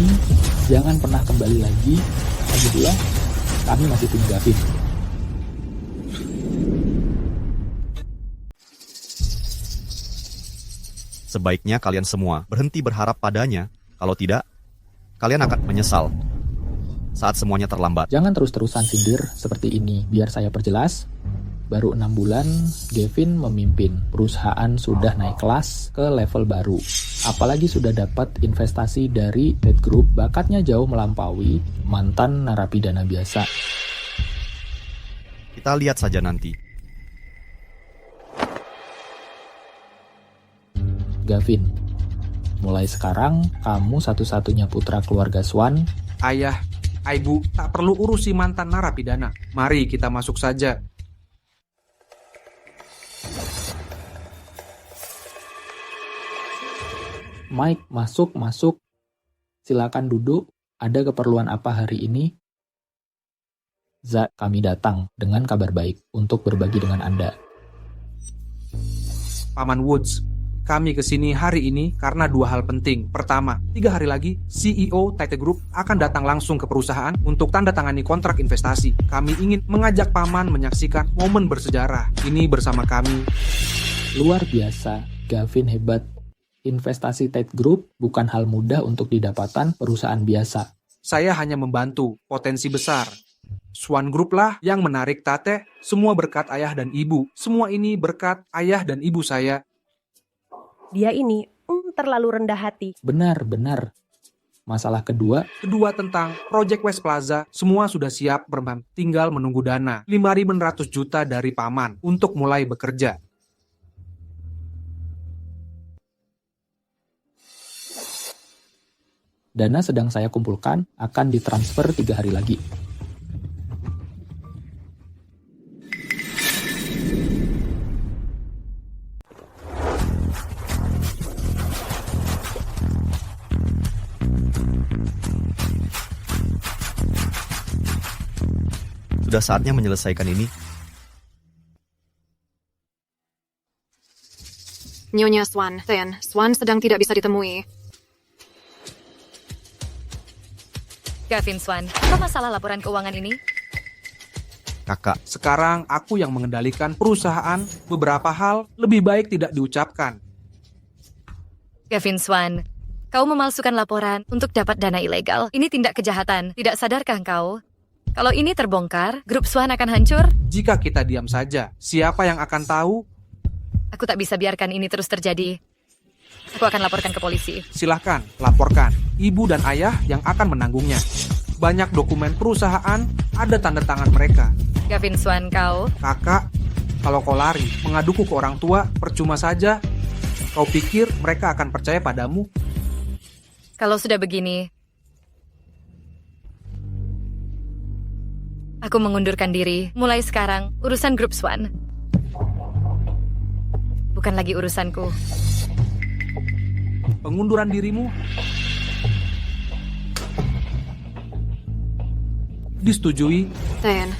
Speaker 6: jangan pernah kembali lagi. Lagi pula, kami masih tim Gavin.
Speaker 2: Sebaiknya kalian semua berhenti berharap padanya. Kalau tidak, kalian akan menyesal. saat semuanya terlambat.
Speaker 6: Jangan terus-terusan sindir seperti ini. Biar saya perjelas. Baru 6 bulan, Gavin memimpin. Perusahaan sudah naik kelas ke level baru. Apalagi sudah dapat investasi dari Tate Group, bakatnya jauh melampaui mantan narapidana biasa.
Speaker 2: Kita lihat saja nanti.
Speaker 6: Gavin, mulai sekarang kamu satu-satunya putra keluarga Swan.
Speaker 9: Ayah, ibu, tak perlu urusi mantan narapidana. Mari kita masuk saja.
Speaker 6: Mike, masuk. Silakan duduk. Ada keperluan apa hari ini? Zack, kami datang dengan kabar baik untuk berbagi dengan Anda.
Speaker 9: Paman Woods, kami kesini hari ini karena 2 hal penting. Pertama, 3 hari lagi, CEO Tate Group akan datang langsung ke perusahaan untuk tanda tangani kontrak investasi. Kami ingin mengajak Paman menyaksikan momen bersejarah ini bersama kami.
Speaker 6: Luar biasa, Gavin hebat. Investasi Tate Group bukan hal mudah untuk didapatkan perusahaan biasa.
Speaker 9: Saya hanya membantu, potensi besar. Swan Group lah yang menarik Tate, semua berkat ayah dan ibu. Semua ini berkat ayah dan ibu saya.
Speaker 7: Dia ini terlalu rendah hati.
Speaker 6: Benar. Masalah kedua
Speaker 9: tentang Project West Plaza, semua sudah siap, tinggal menunggu dana. 5.600 juta dari Paman untuk mulai bekerja.
Speaker 6: Dana sedang saya kumpulkan, akan ditransfer 3 hari lagi.
Speaker 2: Sudah saatnya menyelesaikan ini.
Speaker 20: Nyonya Swan, Swan sedang tidak bisa ditemui.
Speaker 3: Gavin Swan, apa masalah laporan keuangan ini?
Speaker 2: Kakak,
Speaker 9: sekarang aku yang mengendalikan perusahaan. Beberapa hal lebih baik tidak diucapkan.
Speaker 3: Gavin Swan, kau memalsukan laporan untuk dapat dana ilegal. Ini tindak kejahatan. Tidak sadarkah kau? Kalau ini terbongkar, grup Swan akan hancur.
Speaker 9: Jika kita diam saja, siapa yang akan tahu?
Speaker 3: Aku tak bisa biarkan ini terus terjadi. Aku akan laporkan ke polisi.
Speaker 9: Silahkan, laporkan. Ibu dan ayah yang akan menanggungnya. Banyak dokumen perusahaan, ada tanda tangan mereka.
Speaker 3: Gavin Swan, kau?
Speaker 9: Kakak, kalau kau lari, mengaduku ke orang tua, percuma saja. Kau pikir mereka akan percaya padamu?
Speaker 3: Kalau sudah begini, aku mengundurkan diri. Mulai sekarang, urusan grup Swan bukan lagi urusanku.
Speaker 9: Pengunduran dirimu disetujui.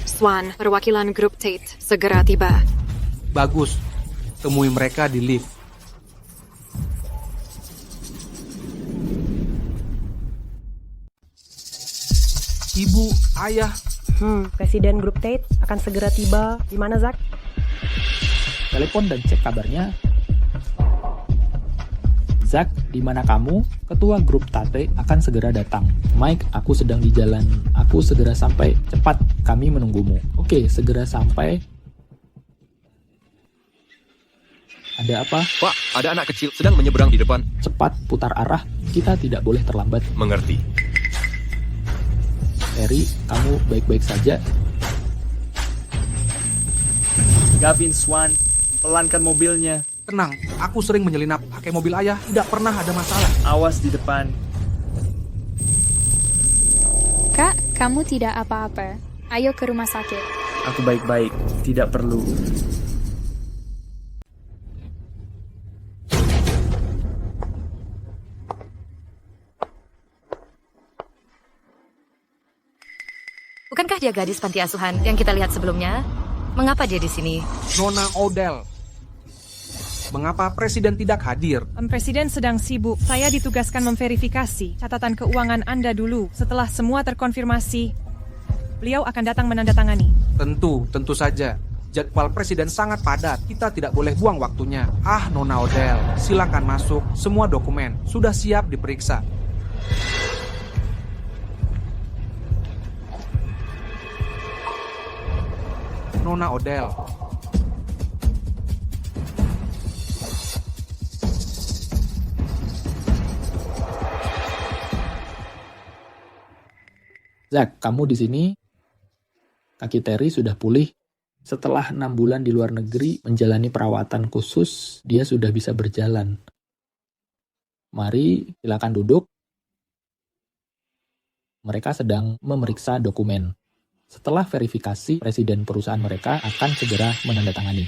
Speaker 20: Swan, perwakilan grup Tate segera tiba.
Speaker 9: Bagus, temui mereka di lift. Ibu, ayah.
Speaker 7: Presiden grup Tate akan segera tiba. Di mana, Zack?
Speaker 6: Telepon dan cek kabarnya. Zack, di mana kamu? Ketua grup Tate akan segera datang. Mike, aku sedang di jalan. Aku segera sampai. Cepat, kami menunggumu. Oke, segera sampai. Ada apa?
Speaker 5: Pak, ada anak kecil sedang menyeberang di depan.
Speaker 6: Cepat, putar arah. Kita tidak boleh terlambat.
Speaker 5: Mengerti.
Speaker 6: Harry, kamu baik-baik saja?
Speaker 17: Gavin Swan, pelankan mobilnya.
Speaker 9: Tenang, aku sering menyelinap pakai mobil ayah, tidak pernah ada masalah.
Speaker 17: Awas di depan.
Speaker 11: Kak, kamu tidak apa-apa. Ayo ke rumah sakit.
Speaker 17: Aku baik-baik, tidak perlu.
Speaker 3: Bukankah dia gadis panti asuhan yang kita lihat sebelumnya? Mengapa dia di sini?
Speaker 9: Nona Odell. Mengapa Presiden tidak hadir?
Speaker 16: Presiden sedang sibuk. Saya ditugaskan memverifikasi catatan keuangan Anda dulu. Setelah semua terkonfirmasi, beliau akan datang menandatangani.
Speaker 9: Tentu saja. Jadwal Presiden sangat padat. Kita tidak boleh buang waktunya. Nona Odell, silakan masuk. Semua dokumen sudah siap diperiksa. Nona Odell.
Speaker 6: Zack, kamu di sini? Kaki Terry sudah pulih. Setelah 6 bulan di luar negeri menjalani perawatan khusus, dia sudah bisa berjalan. Mari, silakan duduk. Mereka sedang memeriksa dokumen. Setelah verifikasi, presiden perusahaan mereka akan segera menandatangani.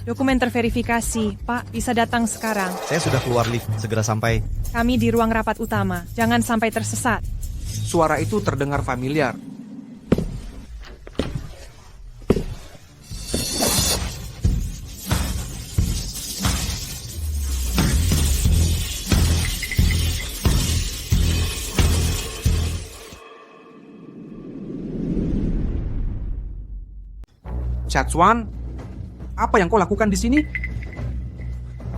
Speaker 16: Dokumen terverifikasi. Pak, bisa datang sekarang.
Speaker 2: Saya sudah keluar lift, segera sampai.
Speaker 16: Kami di ruang rapat utama. Jangan sampai tersesat.
Speaker 9: Suara itu terdengar familiar. Chat Swan, apa yang kau lakukan di sini?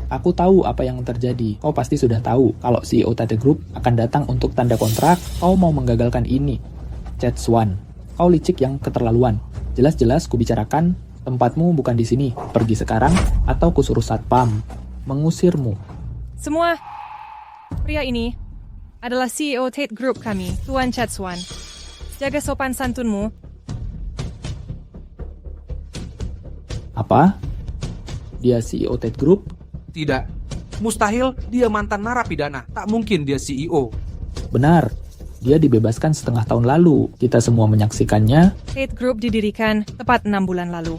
Speaker 6: Aku tahu apa yang terjadi. Kau pasti sudah tahu kalau CEO Tate Group akan datang untuk tanda kontrak. Kau mau menggagalkan ini. Chat Swan, kau licik yang keterlaluan. Jelas-jelas kubicarakan, tempatmu bukan di sini. Pergi sekarang atau kusuruh satpam mengusirmu.
Speaker 16: Semua pria ini adalah CEO Tate Group kami, Tuan Chat Swan. Jaga sopan santunmu.
Speaker 6: Apa? Dia CEO Tate Group?
Speaker 9: Tidak. Mustahil, dia mantan narapidana. Tak mungkin dia CEO.
Speaker 6: Benar. Dia dibebaskan setengah tahun lalu. Kita semua menyaksikannya.
Speaker 16: Tate Group didirikan tepat 6 bulan lalu.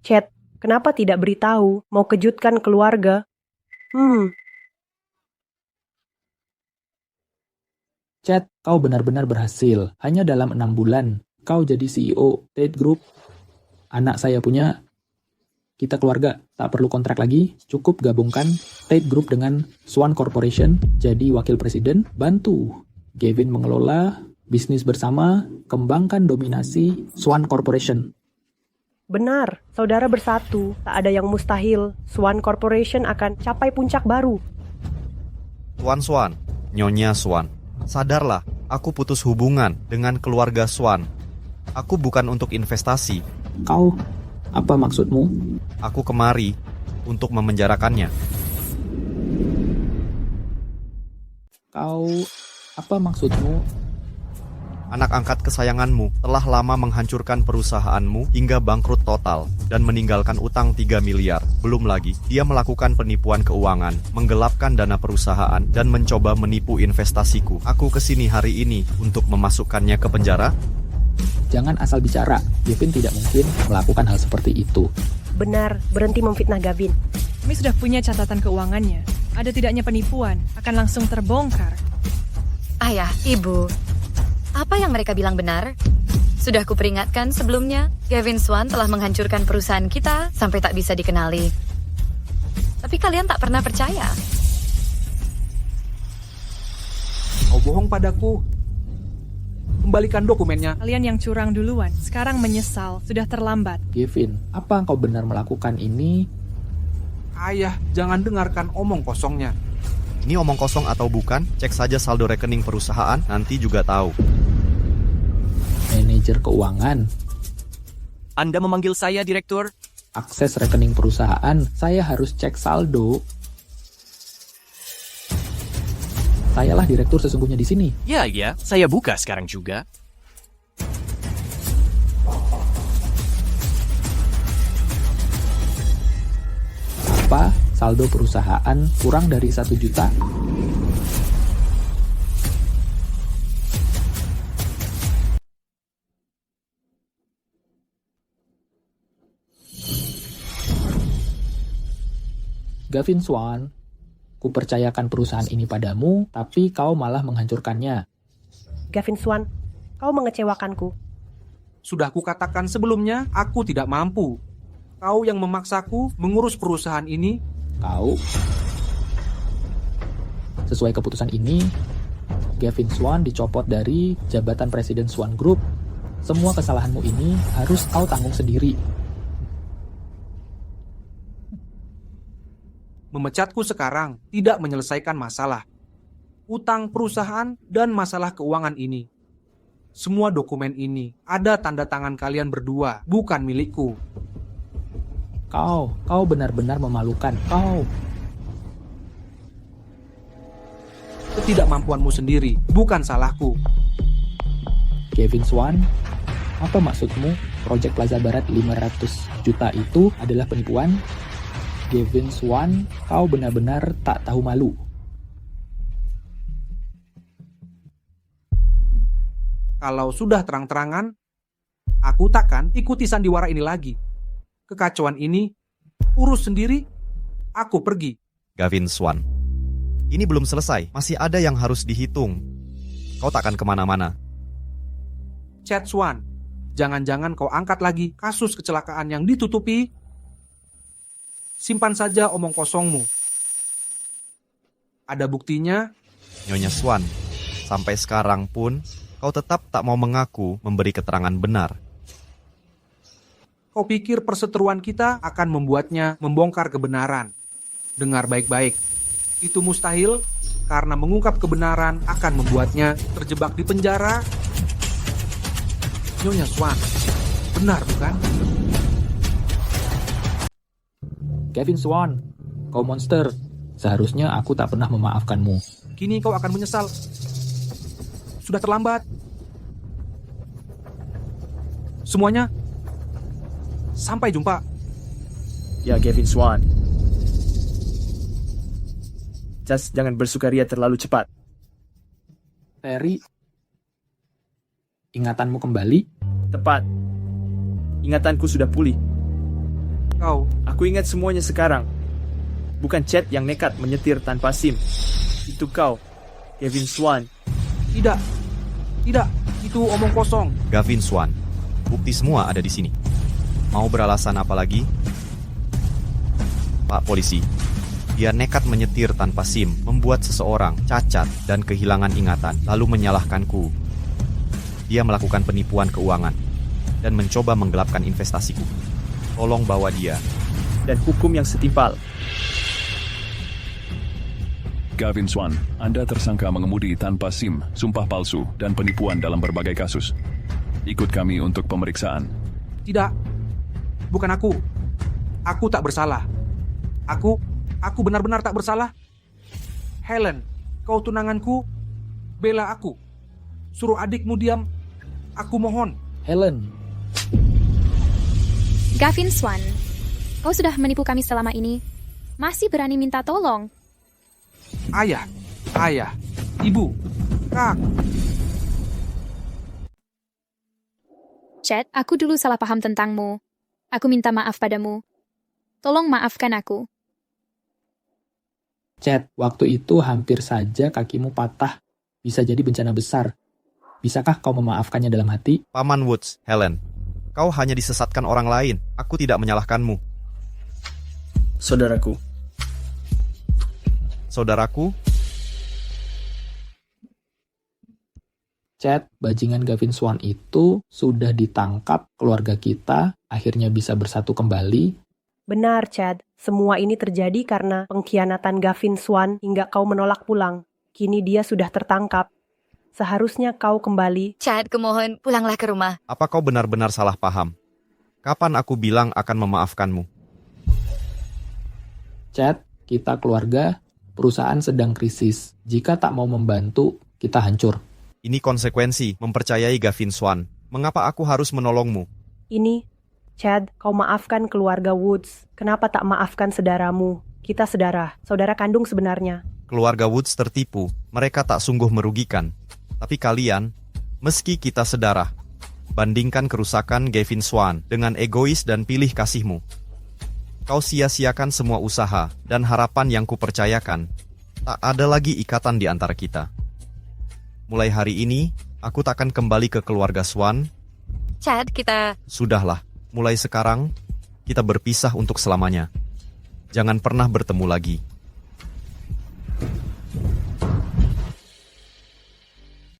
Speaker 7: Chat, kenapa tidak beritahu? Mau kejutkan keluarga?
Speaker 6: Chat, kau benar-benar berhasil. Hanya dalam 6 bulan, kau jadi CEO Tate Group. Anak saya punya. Kita keluarga, tak perlu kontrak lagi. Cukup gabungkan Tate Group dengan Swan Corporation. Jadi wakil presiden, bantu Gavin mengelola bisnis bersama, kembangkan dominasi Swan Corporation.
Speaker 7: Benar, saudara bersatu. Tak ada yang mustahil. Swan Corporation akan capai puncak baru.
Speaker 2: Tuan Swan, Nyonya Swan, sadarlah, aku putus hubungan dengan keluarga Swan. Aku bukan untuk investasi.
Speaker 6: Kau, apa maksudmu?
Speaker 2: Aku kemari untuk memenjarakannya.
Speaker 6: Kau, apa maksudmu?
Speaker 2: Anak angkat kesayanganmu telah lama menghancurkan perusahaanmu hingga bangkrut total dan meninggalkan utang 3 miliar. Belum lagi, dia melakukan penipuan keuangan, menggelapkan dana perusahaan, dan mencoba menipu investasiku. Aku kesini hari ini untuk memasukkannya ke penjara.
Speaker 6: Jangan asal bicara. Gavin tidak mungkin melakukan hal seperti itu.
Speaker 7: Benar, berhenti memfitnah Gavin.
Speaker 16: Kami sudah punya catatan keuangannya. Ada tidaknya penipuan, akan langsung terbongkar.
Speaker 3: Ayah, ibu, apa yang mereka bilang benar? Sudah kuperingatkan sebelumnya, Gavin Swan telah menghancurkan perusahaan kita sampai tak bisa dikenali. Tapi kalian tak pernah percaya.
Speaker 9: Kau bohong padaku. Kembalikan dokumennya.
Speaker 16: Kalian yang curang duluan, sekarang menyesal, sudah terlambat.
Speaker 6: Gavin, apa engkau benar melakukan ini?
Speaker 9: Ayah, jangan dengarkan omong kosongnya.
Speaker 2: Ini omong kosong atau bukan, cek saja saldo rekening perusahaan, nanti juga tahu.
Speaker 6: Manajer keuangan.
Speaker 5: Anda memanggil saya, Direktur?
Speaker 6: Akses rekening perusahaan, saya harus cek saldo. Sayalah direktur sesungguhnya di sini.
Speaker 5: Ya, saya buka sekarang juga.
Speaker 6: Apa? Saldo perusahaan kurang dari 1 juta? Gavin Swan, kupercayakan perusahaan ini padamu, tapi kau malah menghancurkannya.
Speaker 7: Gavin Swan, kau mengecewakanku.
Speaker 9: Sudah kukatakan sebelumnya, aku tidak mampu. Kau yang memaksaku mengurus perusahaan ini.
Speaker 6: Kau, sesuai keputusan ini, Gavin Swan dicopot dari jabatan Presiden Swan Group. Semua kesalahanmu ini harus kau tanggung sendiri.
Speaker 9: Memecatku sekarang tidak menyelesaikan masalah utang perusahaan dan masalah keuangan ini. Semua dokumen ini ada tanda tangan kalian berdua, bukan milikku.
Speaker 6: Kau benar-benar memalukan.
Speaker 9: Ketidakmampuanmu sendiri, bukan salahku.
Speaker 6: Gavin Swan, apa maksudmu? Proyek Plaza Barat 500 juta itu adalah penipuan? Gavin Swan, kau benar-benar tak tahu malu.
Speaker 9: Kalau sudah terang-terangan, aku takkan ikuti sandiwara ini lagi. Kekacauan ini, urus sendiri, aku pergi.
Speaker 2: Gavin Swan, ini belum selesai, masih ada yang harus dihitung. Kau takkan kemana-mana.
Speaker 9: Chad Swan, jangan-jangan kau angkat lagi kasus kecelakaan yang ditutupi? Simpan saja omong kosongmu. Ada buktinya?
Speaker 2: Nyonya Swan, sampai sekarang pun kau tetap tak mau mengaku memberi keterangan benar.
Speaker 9: Kau pikir perseteruan kita akan membuatnya membongkar kebenaran? Dengar baik-baik. Itu mustahil karena mengungkap kebenaran akan membuatnya terjebak di penjara. Nyonya Swan, benar bukan?
Speaker 6: Gavin Swan, kau monster. Seharusnya aku tak pernah memaafkanmu.
Speaker 9: Kini kau akan menyesal. Sudah terlambat. Semuanya, sampai jumpa.
Speaker 17: Ya, Gavin Swan. Just jangan bersukaria terlalu cepat.
Speaker 6: Terry, ingatanmu kembali?
Speaker 17: Tepat. Ingatanku sudah pulih.
Speaker 9: Kau?
Speaker 17: Aku ingat semuanya sekarang. Bukan Chad yang nekat menyetir tanpa SIM. Itu kau, Gavin Swan.
Speaker 9: Tidak, itu omong kosong.
Speaker 2: Gavin Swan, bukti semua ada di sini. Mau beralasan apa lagi? Pak Polisi, dia nekat menyetir tanpa SIM, membuat seseorang cacat dan kehilangan ingatan, lalu menyalahkanku. Dia melakukan penipuan keuangan dan mencoba menggelapkan investasiku. Tolong bawa dia.
Speaker 17: Dan hukum yang setimpal.
Speaker 8: Gavin Swan, Anda tersangka mengemudi tanpa SIM, sumpah palsu, dan penipuan dalam berbagai kasus. Ikut kami untuk pemeriksaan.
Speaker 9: Tidak, bukan aku. Aku tak bersalah. Aku benar-benar tak bersalah. Helen, kau tunanganku, bela aku. Suruh adikmu diam. Aku mohon.
Speaker 6: Helen.
Speaker 11: Gavin Swan, kau sudah menipu kami selama ini. Masih berani minta tolong.
Speaker 9: Ayah, ibu, kak.
Speaker 11: Chad, aku dulu salah paham tentangmu. Aku minta maaf padamu. Tolong maafkan aku.
Speaker 6: Chad, waktu itu hampir saja kakimu patah. Bisa jadi bencana besar. Bisakah kau memaafkannya dalam hati?
Speaker 2: Paman Woods, Helen, kau hanya disesatkan orang lain. Aku tidak menyalahkanmu.
Speaker 17: Saudaraku.
Speaker 6: Chad, bajingan Gavin Swan itu sudah ditangkap, keluarga kita akhirnya bisa bersatu kembali.
Speaker 7: Benar, Chad. Semua ini terjadi karena pengkhianatan Gavin Swan hingga kau menolak pulang. Kini dia sudah tertangkap. Seharusnya kau kembali.
Speaker 3: Chad, kumohon, pulanglah ke rumah.
Speaker 2: Apa kau benar-benar salah paham? Kapan aku bilang akan memaafkanmu?
Speaker 6: Chad, kita keluarga, perusahaan sedang krisis. Jika tak mau membantu, kita hancur.
Speaker 2: Ini konsekuensi mempercayai Gavin Swan. Mengapa aku harus menolongmu?
Speaker 7: Ini, Chad, kau maafkan keluarga Woods. Kenapa tak maafkan saudaramu? Kita saudara kandung sebenarnya.
Speaker 2: Keluarga Woods tertipu. Mereka tak sungguh merugikan. Tapi kalian, meski kita saudara, bandingkan kerusakan Gavin Swan dengan egois dan pilih kasihmu. Kau sia-siakan semua usaha dan harapan yang kupercayakan. Tak ada lagi ikatan di antara kita. Mulai hari ini, aku takkan kembali ke keluarga Swan.
Speaker 3: Chad, kita...
Speaker 2: Sudahlah, mulai sekarang, kita berpisah untuk selamanya. Jangan pernah bertemu lagi.